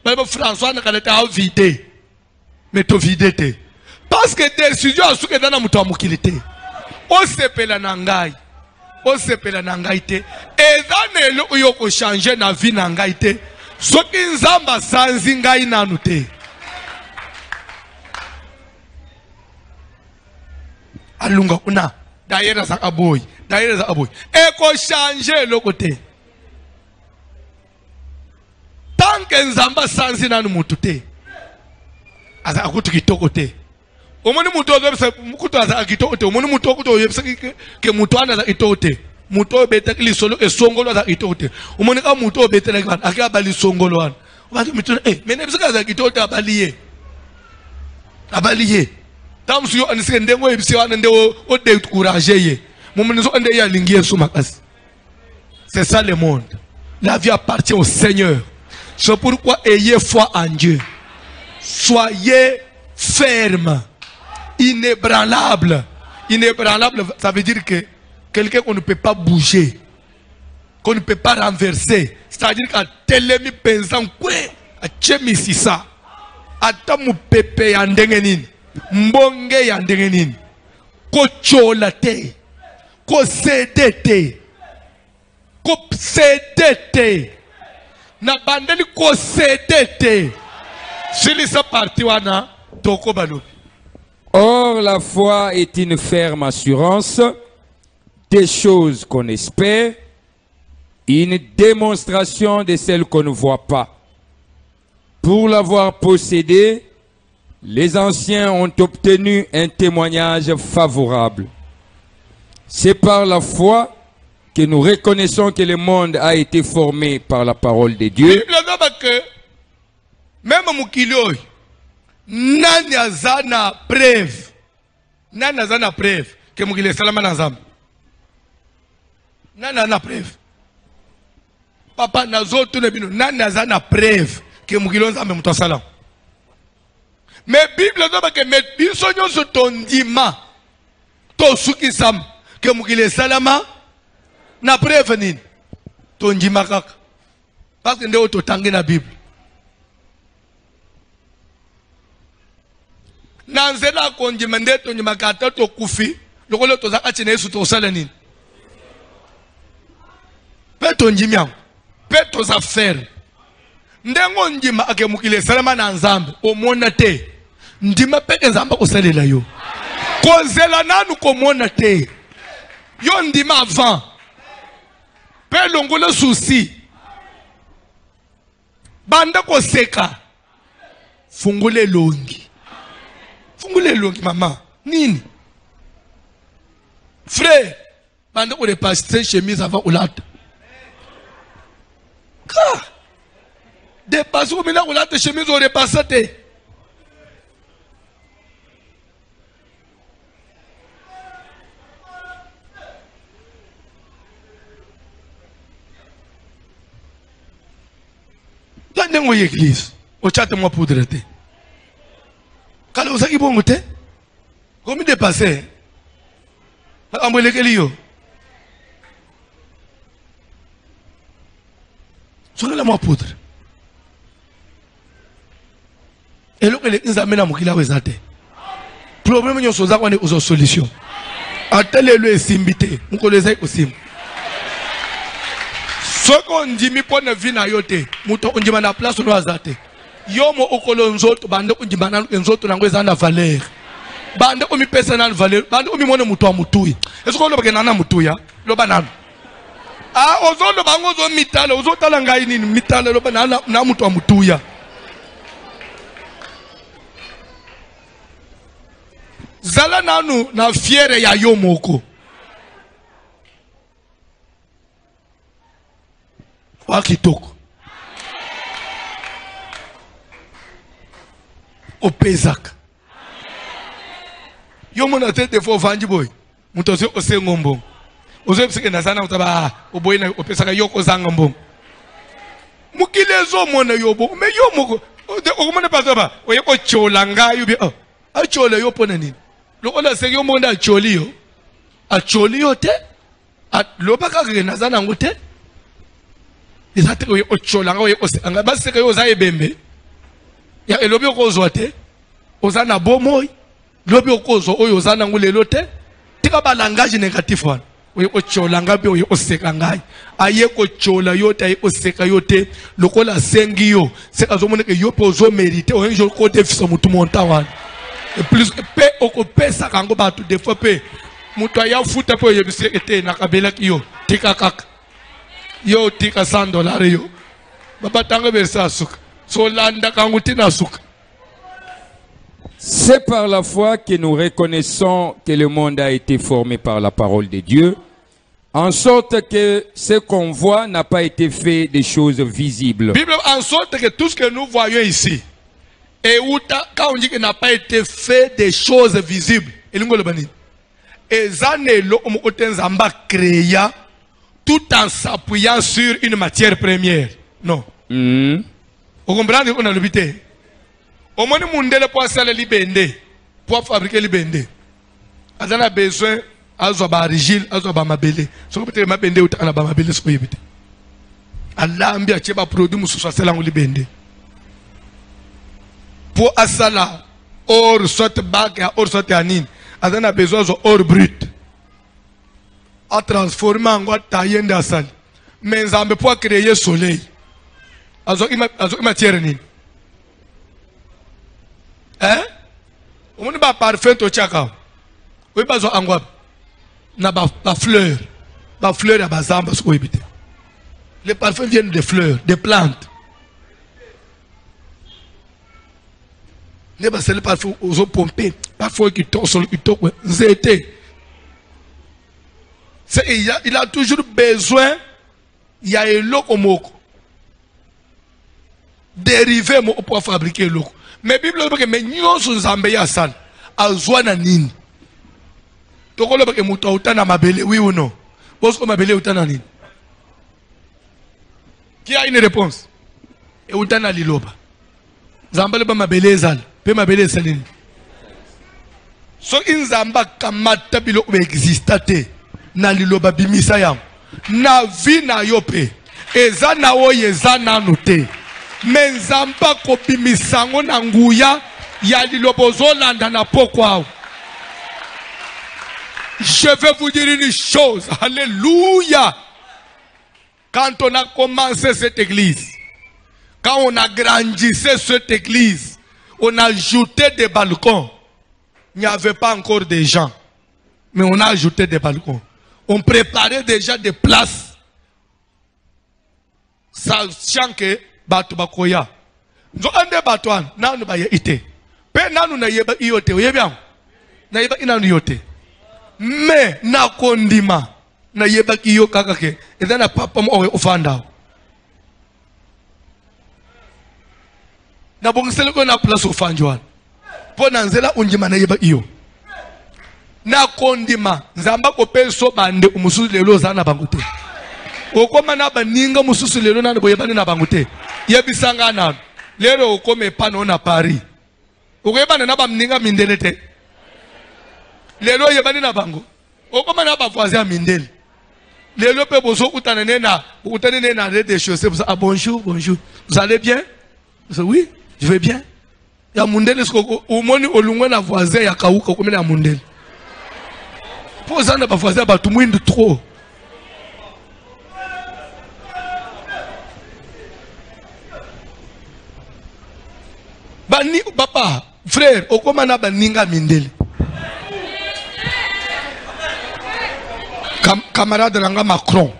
Bible François na kaleta a vide. Mais to vide te. Parce que décision a souke dans na muto mukilite. O sepela nangai. O sepela nangai te. Ezanelo uyo ko changer na vie nangai te. Soki nzamba sanzi ngai nanu te. Alunga kuna. Daira za aboy. Daira za aboy. E ko changer le côté. Tant que nzamba sanzi nanu mutu te. Aza akutu kitoko te. Omoni muto websa mukuto aza akitote omoni muto kuto websa ke muto ana za itote muto beta kili solo e songolo za itote omoni ka muto beta na kan akya bali songolo an obaki muto mene bsa za itote abaliye tamsu yo anisike ndengo ebisi wana ndewo o de courage ye momoni so ande ya lingi yesu makasi C'est ça le monde. La vie appartient au Seigneur. C'est pourquoi ayez foi en Dieu. Soyez ferme, inébranlable. Inébranlable, ça veut dire que quelqu'un qu'on ne peut pas bouger, qu'on ne peut pas renverser. C'est-à-dire qu'à telemi pensant quoi, à chemisisa, à tamu pepe yandengenin, mbonge yandengenin, ko cholate, ko sedete, ko sedete, na bandeli ko sedete. Sur sa partie wana, toko balo. Or, la foi est une ferme assurance des choses qu'on espère, une démonstration de celles qu'on ne voit pas. Pour l'avoir possédée, les anciens ont obtenu un témoignage favorable. C'est par la foi que nous reconnaissons que le monde a été formé par la parole de Dieu. Même Mukiloi, nani azana preuve, nani azana preuve que Mukile salama nazam. Nani azana preuve. Papa nazotu nebino, nani azana preuve que Mukile nzambe muto salam. Mais Bible doit que met bisonyo so tondima to suki sam que Mukile salama na preuve nini tondima kaka. Parce que ndio to tangi na Bible. Nanzela konjima ndeto njima kata to kufi lokolo to zaka chine Yesu to sala nini peto njimya peto za fer ndengo njima ake Mukile salama na nzambe omona te ndima peke nzamba kosalela yo kozela nanu komona te yo ndima avant pe longola souci banda koseka fungule longi. Fungule longi maman. Nini? Frère, pendant qu'on est passé chemise avant Oulate. Quoi? Dépassez au maintenant Oulate chemise on est passé. Dans l'église, au chat moi poudre. Quand vous avez bon goûter, combien de passés? Ambolé que l'io. Sur la moi poudre. Et là, les amènent à Mukila Wezate. Problème, nous sommes aux solutions. Attendez-le et simbité. Nous connaissons aussi. Ce qu'on dit, mi pone vina yote. Mouton on dit ma place sur Wazate. Yomo okolo nzoto bande kunjimana nzoto nangweza na valeur bande omi personal valeur bande omi mona mutu wa mutuyi esiko lo bakena mutuya lo banana ozolo bango zo mitala ozotala ngai nini mitala lo banana na mutu wa mutuya zala nanu na fiere ya yomoko wakitoko au Pézac. Yo mon tête de faux vanji boy. Mutoze ose ngombo. Oze psike na sana utaba o boy na o Pézac yo ko zangombo. Mukile zo mona yobo. Me yo moko. O mona pas ba. O yo ko cholanga yo bi. A chole yo pona nini. Lo ona se yo monda choli yo. A choli yo te. A lo baka ke na sana ngote. Izate o yo cholanga o yo anga basike yo za ebembe. Ya elobi okozwa te ozana bomoy lobi okozwa oyo ozana ngulelo te tika ba langage négatif wana oyo ochola ngabe oyo oseka ngai aye ko chola yote aye oseka yote lokola sengi yo seka zomone ke yo pe ozo mériter oyo jo ko te fiso mutu monta wana et plus pe okopesa kango batu des fois pe mutu ya futa pe oyo biseke na kabela kiyo tika kaka yo tika $100 yo baba tanga bersa suka. C'est par la foi que nous reconnaissons que le monde a été formé par la parole de Dieu, en sorte que ce qu'on voit n'a pas été fait des choses visibles. Bible en sorte que tout ce que nous voyons ici, et quand on dit qu'il n'a pas été fait des choses visibles, et zanelo omokotenza mba créa tout en s'appuyant sur une matière première. Non. Vous comprenez qu'on a l'habité? Au moins, nous avons besoin de libender pour fabriquer libender. On a besoin de argile, de mabele. Si vous avez mabende, vous avez mabele. Allah a mis un produit qui libender. Pour asala, or soit bague, or soit anine. On a besoin d'or brut. À transformer en taille d'asal. Mais on ne peut pas créer le soleil. Alors, il m'a tiré. Hein? On ne peut pas parfait au tchaka. Oui, pas en angwa. Na ba fleur. Ba fleur à bazamba. Les parfums viennent des fleurs, des plantes. Les parfums aux eaux pompées. Parfois, qui tombent sur le toque. Il a toujours besoin. Il y a un loco moko. Dérivé pour fabriquer le loco. Mais la Bible dit que nous sommes en train de nini. Donc, on dit que oui ou non? Qui a une réponse? Et où est-ce liloba? Zambale ba mabele zal, pe mabele salini. So in zamba kamata bilo existate na liloba bimisa yam. Na vi na yope. Eza na oye eza na note. Menzamba ko bimisango na nguya ya lilobo zolanda na pokwa. Je vais vous dire une chose. Alléluia. Quand on a commencé cette église, quand on a grandissé cette église, on a ajouté des balcons. Il n'y avait pas encore des gens, mais on a ajouté des balcons. On préparait déjà des places, sachant que batu bakoya. Nous avons batuan, na nous baye ite. Pe na nous na yeba iote, oye bien. Na yeba ina iote. Mais na kondima na yeba iyo kakake. Et then na papa mo ofanda. Na bongisele ko na place ofanjwan. Po na nzela unjima na yeba iyo. Na kondima nzamba ko penso bande umususu lelo zana bangote. Okoma na baninga mususu lelo na boyeba na bangote. Yebisanga na lero okome pano na Paris. Okoyeba na bamninga mindelete. Lelo yebani na bango. Okoma na ba voisin mindel. Lelo pe bozo utana nena, utana nena des choses. Ah bonjour, bonjour. Vous allez bien? Oui, je vais bien. Ya mundele sko umoni olungwe na voisin ya kauka komena ya mundele. Poza na ba voisin ba tumwindu trop. Bani papa, frère, okoma na baninga mindele. Camarade Ranga Macron.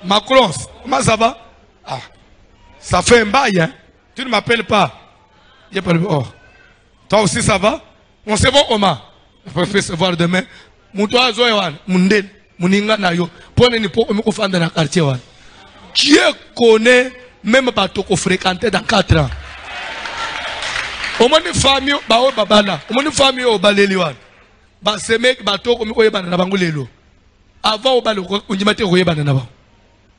Macron, comment ça va? Ah, ça fait un bail, hein? Tu ne m'appelles pas. Oh. Toi aussi, ça va? On sait bon, Omar. On peut se voir demain. Moutoua Zoéwan, Mundel, Muninga Nayo. Pour ne pas me confondre dans le quartier. Dieu connaît même pas tout qu'on fréquentait dans 4 ans. Au moins, une famille, au babala. Au moins, une famille, au baleliwan. Ba semek bato komi koyebana na bango lelo. Avant au balo ko njimate koyebana na ba.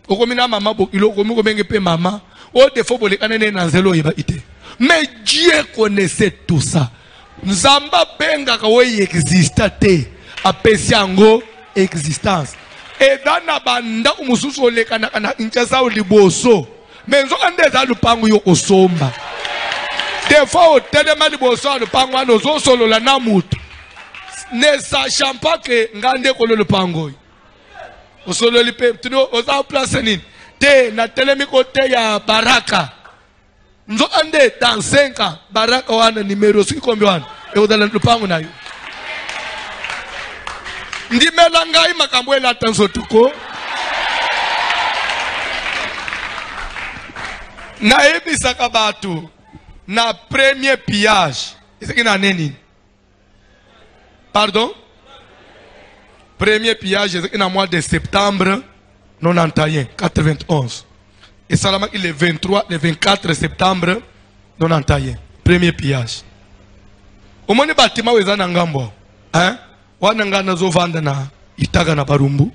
Okomina mama bokilo komi ko benge pe mama. O defo bole kanene na nzelo yeba ite. Mais Dieu connaissait tout ça. Nzamba benga ka we existate. Apesi ango existence. Et dans na banda umususu olekana kana inchasa oliboso. Menzo andeza lupango yo osomba. Des fois au téléma liboso lupango ano zo solo la namutu. Ne sachant pas que ngande kolo le pangoy o solo lipe tuno o za place nini te na telemi kote ya baraka nzo ande dans 5 ans baraka wana numero si kombi wana e odala le pango nayo ndimela ngai makambo ela tanzo tuko na ebisaka batu na premier pillage ezekina neni. Pardon? Premier pillage dans le mois de septembre 91. Et ça il est le 24 septembre 91. Premier pillage. Au moins, les bâtiments, ils ont un gambo. Hein? wana ngana zo vanda na itaga na barumbu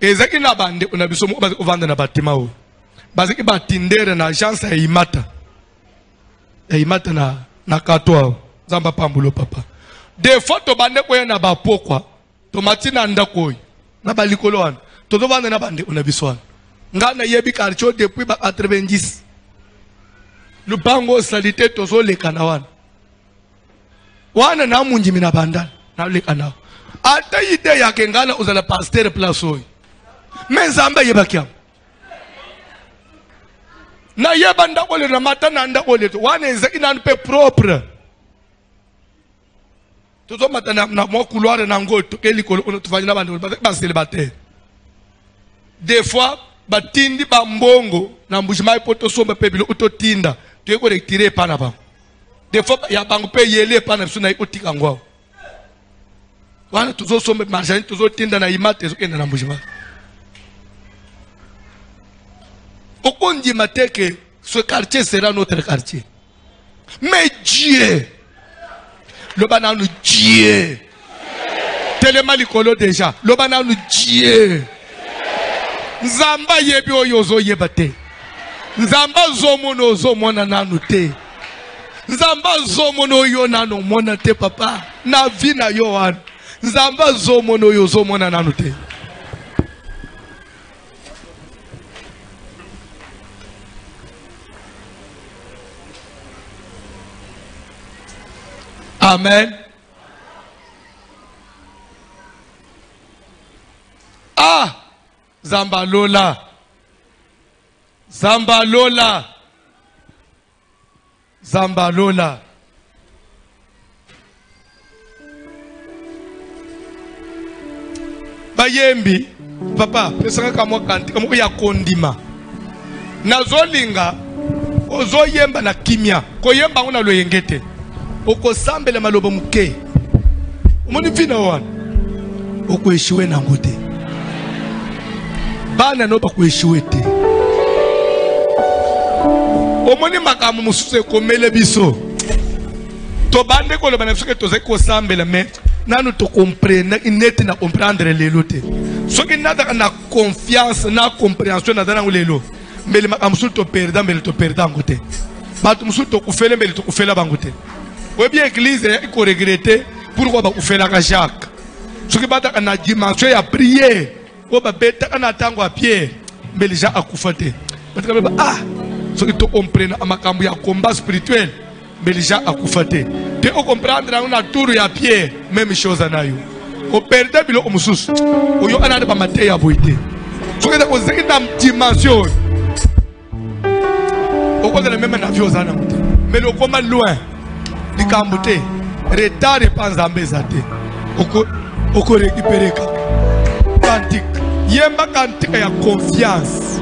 ezaki na bande una bisomo bazi vanda na batima o baziki batindere na agence ya imata na katwa zamba pambulo papa de photo bande ko na bapokwa to matina ndako na balikolo wana to zo vanda na bande una biswana ngana yebi karcho depuis ba 90 lupango salite to zo lekana wana na munji mina bandana na lekana ata ide yake ngana uzala pasteur plasoy menzamba yebakia na yeba ndako le na mata na ndako le wana ezaki na pe propre to mata na mo couloir na ngoto kelikolo ono tufanya na bandu ba célibataire des fois batindi bambongo na mbujima poto somba pe bilo utotinda to ko retirer pana ba des fois ya bangu pe yele pana biso na ikotika ngwao wana tuzo somba marjani tuzo tinda na imate zo kenda na mbujima okondi mateke ce quartier sera notre quartier mais Dieu le bananu Dieu tellement likolo déjà le bananu Dieu nzamba yebi oyo zo yebate nzamba zomono zomona nanu te nzamba zomono yo nanu mona te papa na vi na yo wan nzamba zomono yo zomona nanu te amen. Ah, Zambalola. Zambalola. Zambalola. Bayembi, papa, pesanga kamo kanti, kamo ya kondima. Nazolinga, ozo yemba na kimia, ko yemba una lo yengete. Oko sambele malobo muke. Umoni fina wana. Oko eshiwe na ngote. Bana no bakueshiwe te. Omoni makamu mususe komele biso. To bande ko lo bana suke to zeko sambele me nanu to comprendre inete na comprendre lelo te. Soki nada na confiance na compréhension na dana lelo. Mbele makamu to perda mbele to perda ngote. Batu musu to kufele mbele to kufela bangote. Oui, bien l'église il faut regretter pourquoi on fait la Jacques. Ce qui bat na dimension ya prier. On va bêta na tango à pied. Mais les gens a kufate. Parce que ah, ce qui te comprendre amakambu ya combat spirituel. Mais les gens a kufate. Te on comprendre on a tour ya pied même chose anayo. On perdait bilo omusus. O yo ana ba mate ya boité. Ce qui on zeki na dimension. On connaît même na vieux ana muté. Mais le comment loin. Likambute retard et pas zambezate oko récupérer kantik yemba kantik ya confiance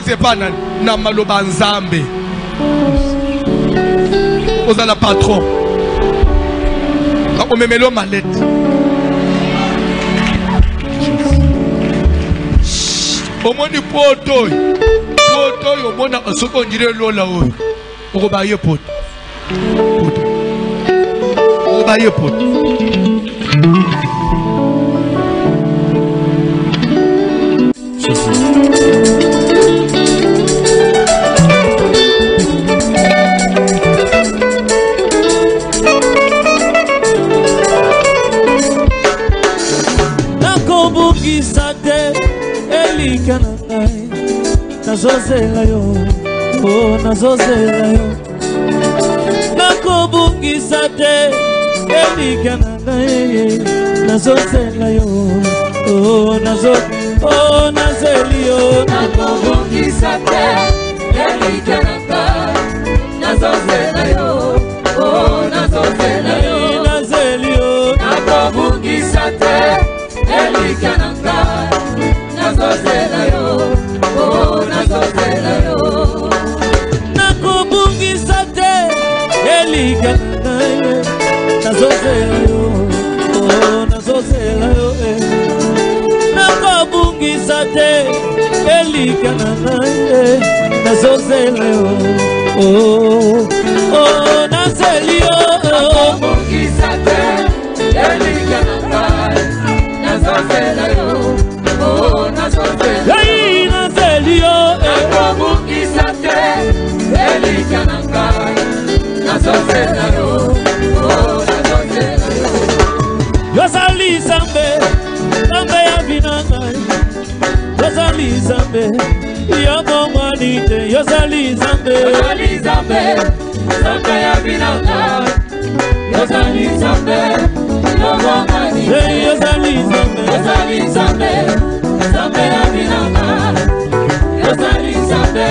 c'est pas na maloba nzambe oza la patron kako memelo malette omoni poto omona soko ndire lola oyo oko baye poto on va y être. Nakobuki sate elikanai nazozela yo oh nazozela yo Nakobuki sate elikanai nazozela yo oh nazeli yo Nakobuki sate elikanai nazozela yo oh nazozela yo nazeli yo Nakobuki sate elikanai nazozela yo oh nazozela yo Nakobuki sate elikanai nazozela yo oh nazozela yo Nakobuki sate elikanai nazozela yo oh nazeli yo Nakobuki sate elikanai nazozela yo, oh nazozela Hey, nazelio, nakobungisa te elika na ngai nazozela yo, oh nazozela yo Yozali Zambe, Zambe ya binangai. Yozali Zambe, Yomongwanite. Yozali Zambe, Yozali Zambe, Zambe ya binanga. Yozali Zambe, Yomongwanite. Hey, Yozali Zambe, Yozali Zambe, Zambe ya binanga. Yozali Zambe,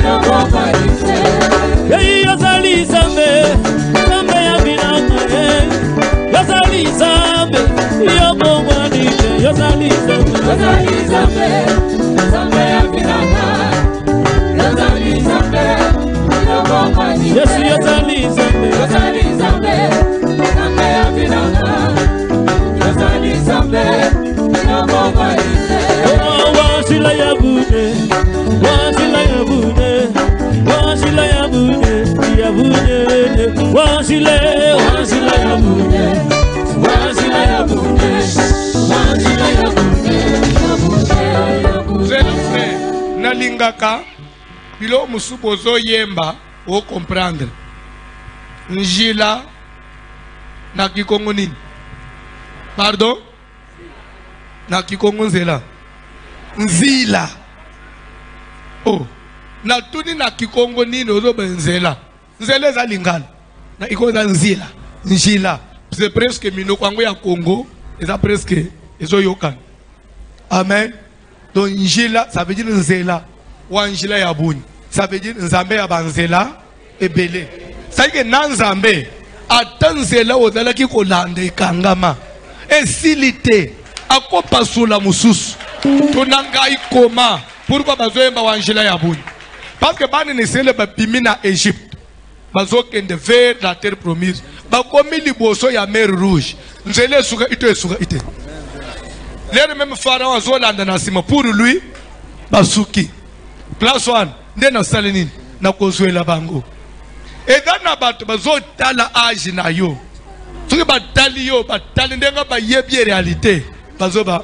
Yomongwanite. Hey, Yozali Zambe, Zambe ya binangai. Yozali Zambe, Yomongwanite. Yozali Zambe, Yozali Zambe, Zambe ya binanga. Yozali Zambe, Yomongwanite. Yes, Yozali Zambe, Yozali Zambe, Zambe ya binanga. Yozali Zambe, Yomongwanite. oh, Washila Yabune, Washila Yabune, Washila Yabune, Yabune, Washila, Washila Yabune, Washila Yabune, Washila Yabune, Yabune. Zelo frère, nalingaka bilo musubozo yemba o comprendre. Njila na kikongo nini? Pardon? Na kikongo nzela. Nzila. Oh. Na tuni na kikongo nini ozoba nzela. Nzela za lingala. Na ikoza nzila. Njila. C'est presque minoko yango ya Congo. Eza presque ezo yokana. Amen. Donc njila ça veut dire nzela. Wa njila ya buni. Ça veut dire nzambe ya banzela ebele. Ça que nanzambe ata nzela ozala ki kolanda ekangama. Esilite akopasula mususu. Tonanga ikoma. Pourquoi bazoyemba wa njila ya buni? Parce que bani nesele bapimi na Égypte. Bazokende vers la terre promise. Bakomi liboso ya mer rouge. Nzela esuka ito esuka ite. L'air même Pharaon a zolanda na sima pour lui basuki. Place one nde na salenini na kozwela bango. Et dans na bato bazotala age na yo. Soki batali yo batali ndenga ba yebi réalité bazoba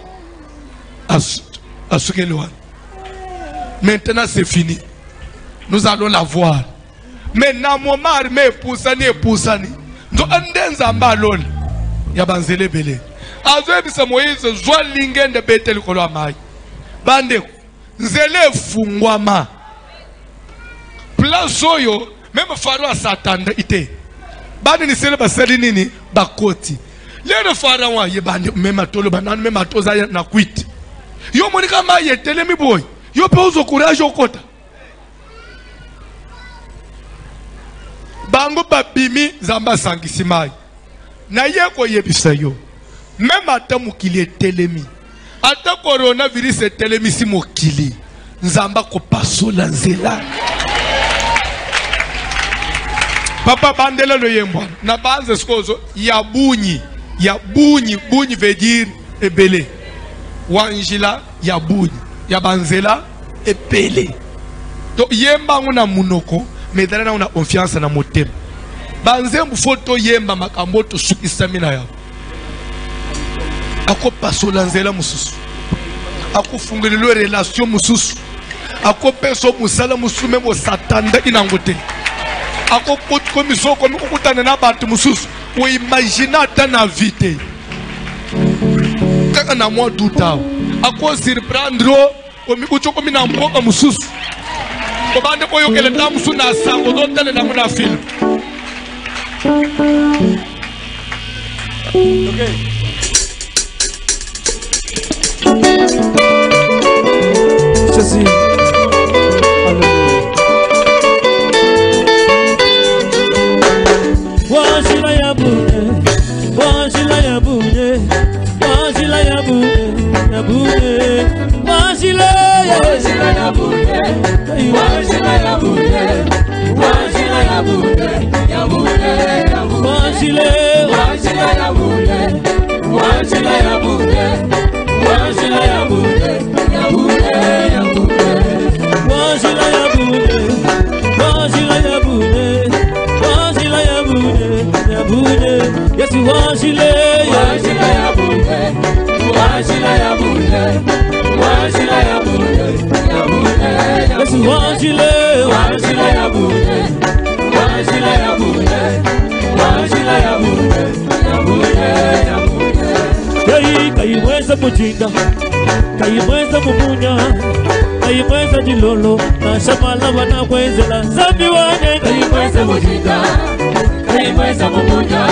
asukeli wana. Maintenant c'est fini. Nous allons la voir. Mais na moment armé poussani. Nzo andenza mbaloni ya banzele bele. Azwebisa Moïse zwa lingende beteli kolo amai. Bande nzele fungwama. Place oyo même Pharaon asatanda ite. Bande ni sele basali nini bakoti. Lero Pharaon ye bande même tolo banana même toza na kwiti. Yo monika ma yetele mi boy. Yo pe uzo courage okota. Bango babimi zamba sangisimai. Na yeko yebisa yo. Même ata mokili etelemi. Ata coronavirus etelemi si mokili. Nzamba kopasola nzela. Papa bandela lo yembo. Na banze skozo ya bunyi. Ya bunyi. Bunyi veut dire ebele. Wanjila ya bunyi. Ya banzela ebele. To yemba nguna munoko. Medala na una confiance na motema. Banzembu foto yemba makambo to sukisami na yao. Ako pasola nzela mususu. Ako fungulilo relation mususu. Ako peso musala mususu memo satanda inangote. Ako komiso komi kukutana na batu mususu. Ou imagine ata na vite. Kaka na mwa duta. Ako surprendre komi kuchoko mina mboka mususu. Kobande koyo kele tamusu na sango do tele na muna film. Okay. Ceci. Washila Yabune, Washila Yabune, Washila Yabune, Yabune, Washila Yabune, Washila Yabune, Washila Yabune, Yabune, Washila Yabune, Washila Yabune, Washila Yabune, Yabune, Washila Yabune, Washila Yabune, Washila Yabune, Yabune, yes Washila Yabune, Washila ya bune, washila ya bune, ya bune, Yesu washile, washila ya bune, washila ya bune, washila ya bune, ya bune, ya bune. Kaimweza mujinga, kaimweza mumunya, kaimweza jilolo, na shamala wana kwezela, zambi wane. Kaimweza mujinga, kaimweza mumunya,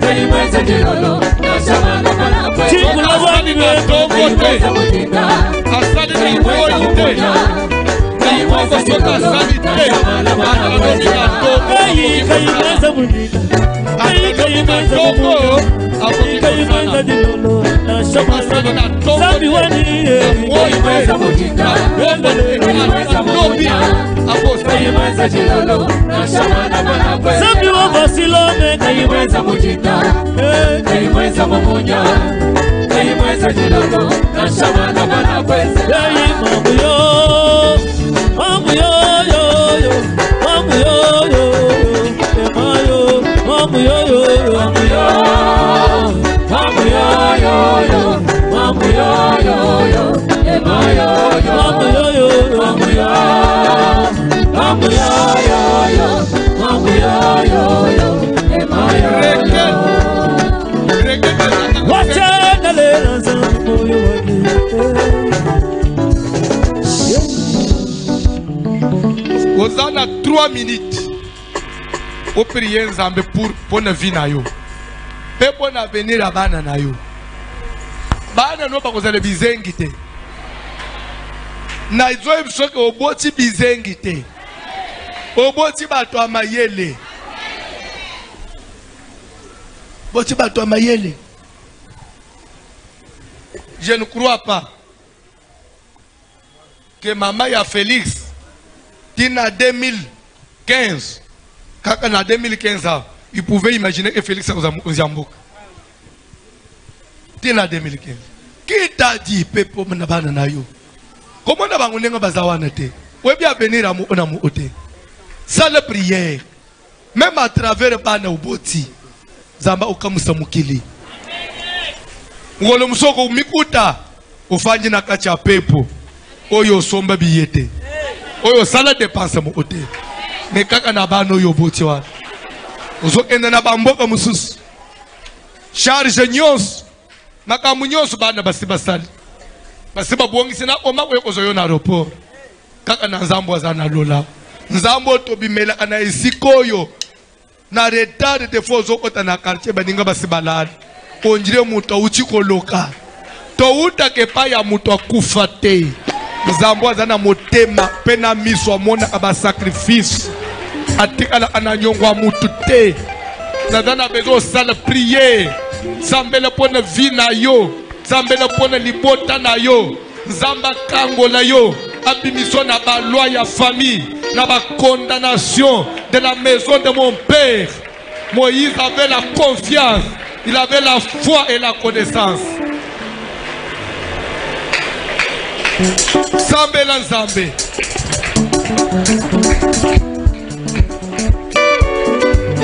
kaimweza jilolo, na shamala wana kwezela. Chingula wani weto, kaimweza mujinga, kaimweza mumunya, kaimweza jilolo, na shamala wana kwezela. kaimweza mujinga, kaimweza mumunya, kaimweza jilolo, na shamala zambi wane. Kaimweza mujinga, kaimweza mumunya, kaimweza jilolo, na shamala wana kwezela. Zambi wava silome, Kaimweza mujinga, kaimweza mumunya, kaimweza jilolo, na shamala wana kwezela. Mambo yo, mambo yo, mambo yo, mambo yo, Mambo yo, mambo yo, mambo yo, ema yo, mambo yo, mambo yo, mambo yo, mambo yo, ema yo. wacha nalela zambo yo wage. Vous en avez 3 minutes pour prier Nzambe pour ne vie na yo. Pe pour na venir à bana na yo. Bana no pa kozala bizengi te. Na izo ebsoke oboti bizengi te. Oboti bato amayele. Boti bato amayele. Je ne crois pas que maman ya Félix Tina 2015, quand en 2015, il pouvait imaginer que Félix a Zambouk. Tina 2015. Qui t'a dit, Pepo Manabana yo? Comment on a besoin de bazawanate? Où bien venir à mon ote? Ça la prière. Même à travers Bana Uboti, Zamba Okamusa Mukili. Ngolo musoko mikuta ufanyi na kacha pepo. Oyo somba biyete. Oyo sala dépense mo ote. Me kaka na bano yo boti wa. Ozo enda na bamboka mususu. Charge nyos. Makamu nyos bana basiba sali. Basiba buongisi na oma we ozo yo na aeroport. Kaka na nzambo za na lola. Nzambo to bimela kana isikoyo. Na retard de fois okota na quartier baninga basibalali. Onjire muto uchikoloka. To utake pa ya muto akufate. Nzambo azana motema pena miso amona aba sacrifice atikala ananyongwa mutu te nazana bezo sala prier zambela pona vie na yo zambela pona libota na yo nzamba kango na yo abimiso na ba loi ya famille na ba condamnation de la maison de mon père. Moïse avait la confiance, il avait la foi et la connaissance. Zambé la Zambé.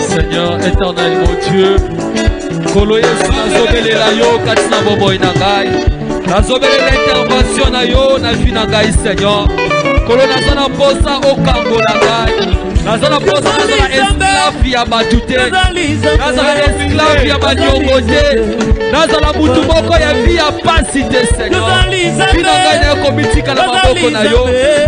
Seigneur éternel mon Dieu, Kolo Yesu nazobele la yo katina bobo inangai. Nazobele l'intervention na yo na vie na ngai Seigneur. Kolo nazana posa okango na ngai. Nazana posa nazana esclave ya batute. Nazana esclave ya banyongote. Nazala mutu moko ya vie ya pasite Seigneur. Vina ngai na komitika na maboko na yo.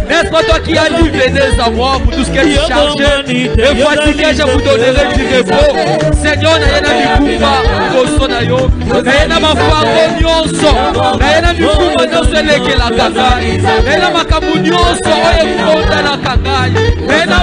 N'est-ce pas toi qui as livré des à moi pour tout ce qui est chargé et fatigué, je vous donnerai du repos. Seigneur, na yena mikumba koso na yo. Na yena mafango nyonso. Na yena mikumba nyonso elekela kangai. Na yena makambu nyonso oyo konda na kangai. Na yena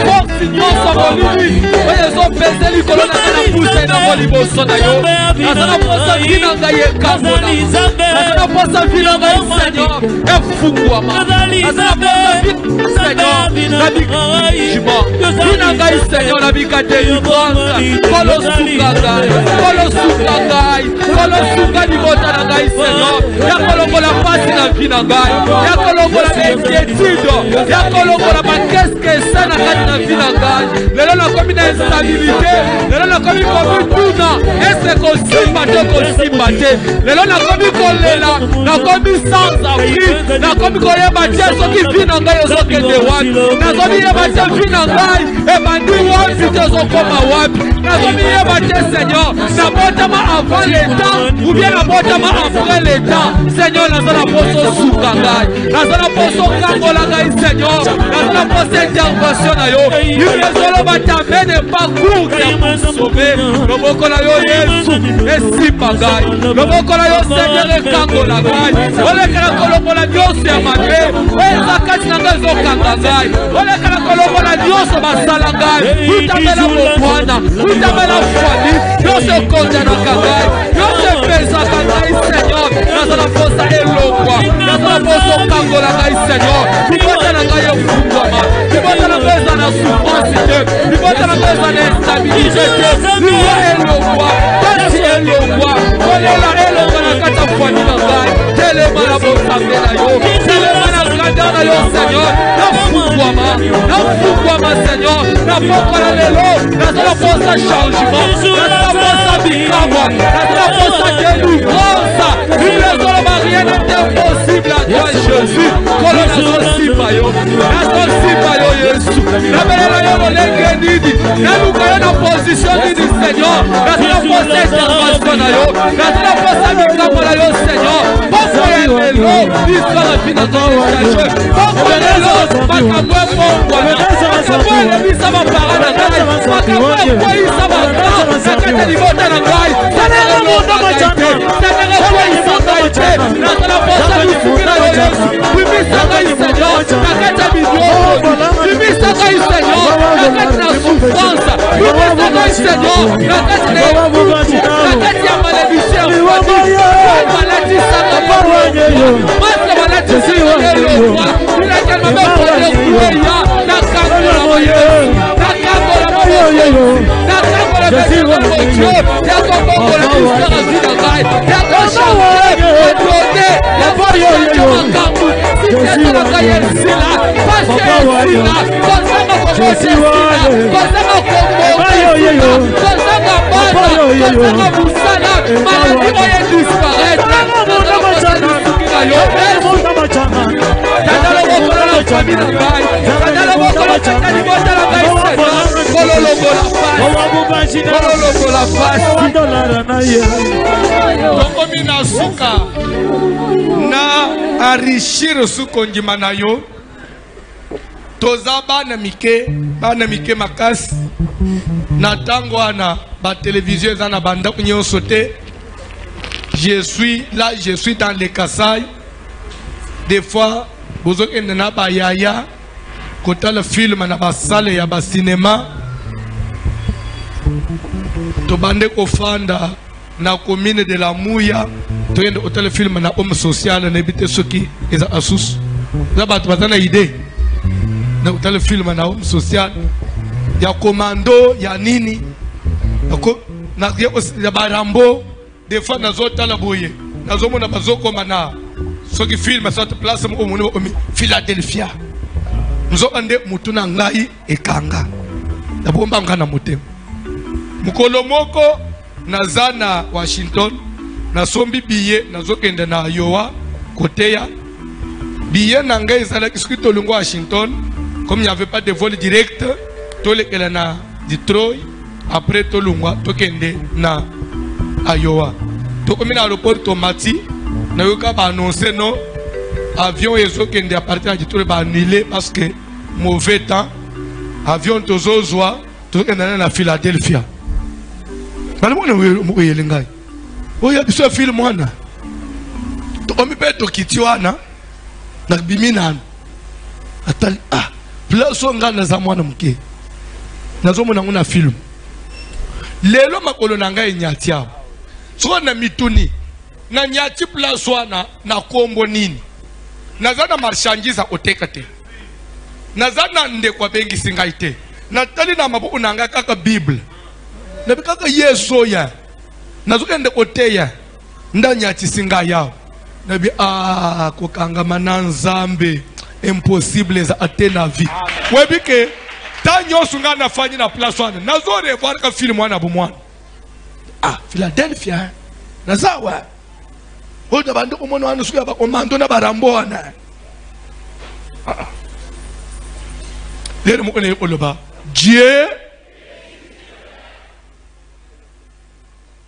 force nyonso molimi oyo ezopesa likolo na nga na pusa na moliboso na yo. Nazana posa vina ngai ekambola. Nazana posa vina ngai Seigneur efungwama. Nazana posa vina Seigneur na bikijima. Vina ngai Seigneur na bikadelivrance. Kolo suka ngai. Kolo suka ngai. Kolo suka libota na ngai Seigneur. Ya kolongola pasi na vie na ngai ya kolongola inquiétude ya kolongola bakeske esa na kati na vie na ngai lelo nakomi na instabilité lelo nakomi komituna ese kosimba te kosimba te lelo nakomi kolela nakomi sans abri nakomi koyeba te soki vie na ngai ezokende wapi nakomi yeba te vie na ngai ebandi wapi te ezokoma wapi nakomi yeba te Seigneur nabotama avant le temps ou bien nabotama après le temps Seigneur nazala poso suka ngai nazala poso kangola ngai Seigneur nazala poso intervention na yo yezolo batamene parcours ya sauver loboko na yo Yesu esimba ngai loboko na yo Seigneur ekangola ngai olekela kolongola nyonso ya mabe oeza kati na ngai ezokanga ngai olekela kolongola nyonso basala ngai utamela mobwana utamela fwani nyonso ekonjanaka ngai nyonso epesaka ngai Seigneur nazala posa elokwa nazala posa okangola ngai Seigneur libota na ngai efungwama libota na ngai eza na souffrance te libota na ngai eza na instabilité te liwa elokwa kasi elokwa kolela elokwa na kati ya fwani na ngai telema na bosambe na yo telema na grandeur na yo Seigneur nafungwama Seigneur nafokola lelo nazala posa changement nazala posa bikamwa nazala posa délivrance ilezoloba rien n'est impossible à toi Jésus kolo nazosimba yo Yesu nabelela yo lolenge nini naluka yo na position nini Seigneur nazala posa intervention na yo nazala posa bikamwa na yo Seigneur poko ya lelo histoire fina zoetage poko lelo makambo ebongwana makambo elebisa bapara na ngai makambo ekweyisa baka nakata libota na ngai sanelemoto te sanele ekweyisa ngai te nazala posa lisuki na yo Yesu bimisa ngai Seigneur nakata bidioko bimisa ngai Seigneur nakati na souffrance bimisa ngai Seigneur nakati na ekutu nakati ya malédiction balatisaka maske balatisaka elokwa ilakelma mepone kueya nakangola moyesu nakangola moyesu nakangola moyesu yakokongola misera zina ngai yakoshange odone yakoyonyo makambu sitetelaka yesila pase yesila kozanga kokosesila kozanga kokoesila kozanga bana kozanga musala maladi oye disparaître tokomi na suka na enrichir sukondima na yo toza bana mike makasi na ntango wana batelevizio eza na bandako nyonso te. Je suis dans les Kasaï. Des fois, vous avez un bayaya, quand le film na ba salle ya ba cinéma, to bande ko fanda na commune de la Mouya, to yende hotel film na homme social na ebite soki eza asus. Za batu bazana idée. Na hotel film na homme social ya commando ya nini? Na ya barambo. Des fois, nous avons la bouille. Nous avons la bazoko mana. Ce qui filme cette place au Philadelphia. Nous avons des moutons ngai et kanga. La bomba ngana mutem. Mukolomoko nazana Washington. Na sombi billet nazokende na Iowa côté ya. Billet nanga ezala kisukito lungo Washington. Comme il n'y avait pas de vol direct, tolekela na Detroit. Après tolungwa tokende na Iowa. Donc, on a l'aéroport Tomati, on a annoncé non, avion est à partir de Detroit annulé parce que mauvais temps, avion tozozoa, tout est dans la Philadelphia. Mais on est là. On y a ce film on a mis to kitiwana, na bimina. Atal ah, place on gagne za mwana mke. Nazo mona nguna film. Lelo makolo nanga inyatia. So na mituni na nyati place wana na kombo nini nazana marchandise otekate nazana nde kwa bengi singaite natali na mabu unanga kaka bible na bikaka yeso ya nazokende koteya ndanya chisinga yao nabi kokanga mananzambe impossible za atena vie webike tanyo sunga na fanyi na place wana nazore voir ka film wana bomwana Philadelphia nazawa oda bandu umono wana suka ba komando na barambo wana lero mo kone oloba Dieu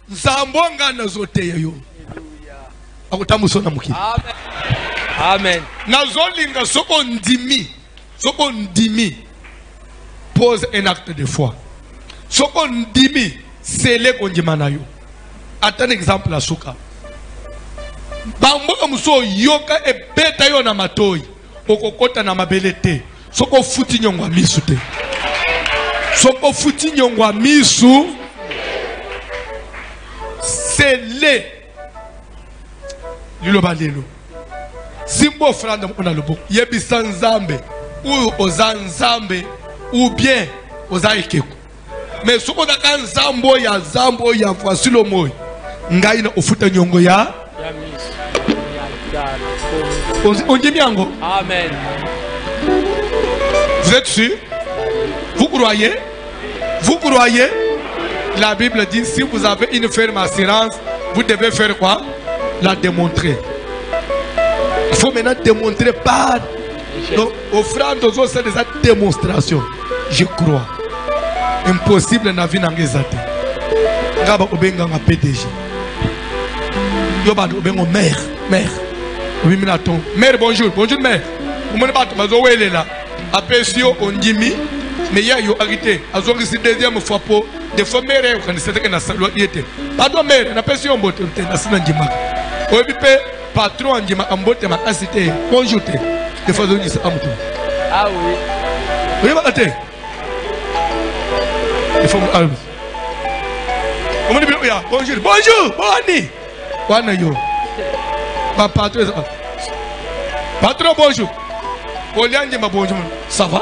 nzambonga nazote yo akutamusona mukiri Amen. Amen. nazolinga soko ndimi pose un acte de foi soko ndimi sele konjima na yo ata exemple la suka bamboka muso yoka ebeta yo na matoi okokota na mabele te soko futi nyongwa misu te soko futi nyongwa misu sele liloba lelo simbo franda mona lobo yebisa nzambe ou oza nzambe ou bien oza ekeko mais soko daka nzambo ya zambo ya voici le mot ngai na ofuta nyongo ya on dit miango. Amen. Vous êtes sûr? Vous croyez? Vous croyez? La Bible dit si vous avez une ferme assurance, vous devez faire quoi? La démontrer. Il faut maintenant démontrer par. Donc, offrande aux autres, c'est des démonstrations. Je crois. Impossible na vie n'angezate. Ngaba obenga nga PDG. Yoba obengo mère. Oui, minaton. Mère, bonjour. Bonjour, mère. Vous m'avez pas dit là. Apesio ondimi. Mais il y a eu arrêté. Azo ici deuxième fois pour des fois mère quand c'était que na salwa yete. Pardon mère, na pesio mbote na sina ndima. Obi pe patron ndima ambote makasite. Bonjour te. Des fois on dit ça amuto. Ah oui. Oui, ma te. Des fois on alme. On me dit bonjour. Bonjour. Boni. Wana yo. Patron, bonjour. Bonjour. Ça va?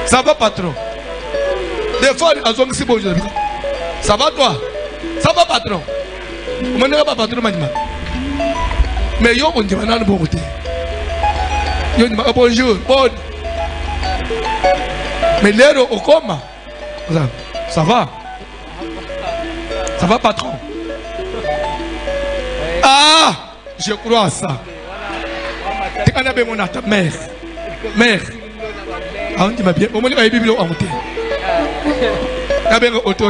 Ça va, patron? Des fois, bonjour. Ça va, toi? Ça va, patron? Comment ne va pas, patron? Mais yo, on dit, bonjour. Bon. Mais l'air au coma. Ça va? Ça va, patron? Ah, je crois à ça. Tu connais bien mon mère. Mère. Ah, on dit ma bien. Au moins, il y a une Bible en monté. Il y a bien un auto.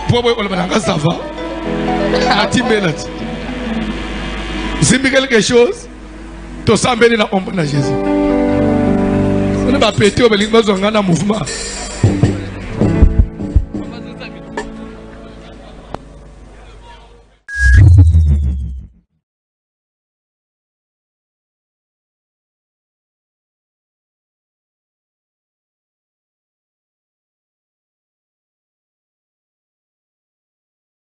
Pour moi, on va ça va. Ah, tu me l'as dit. Si quelque chose, tu sens bien la ombre de Jésus. On ne va pas péter au mouvement.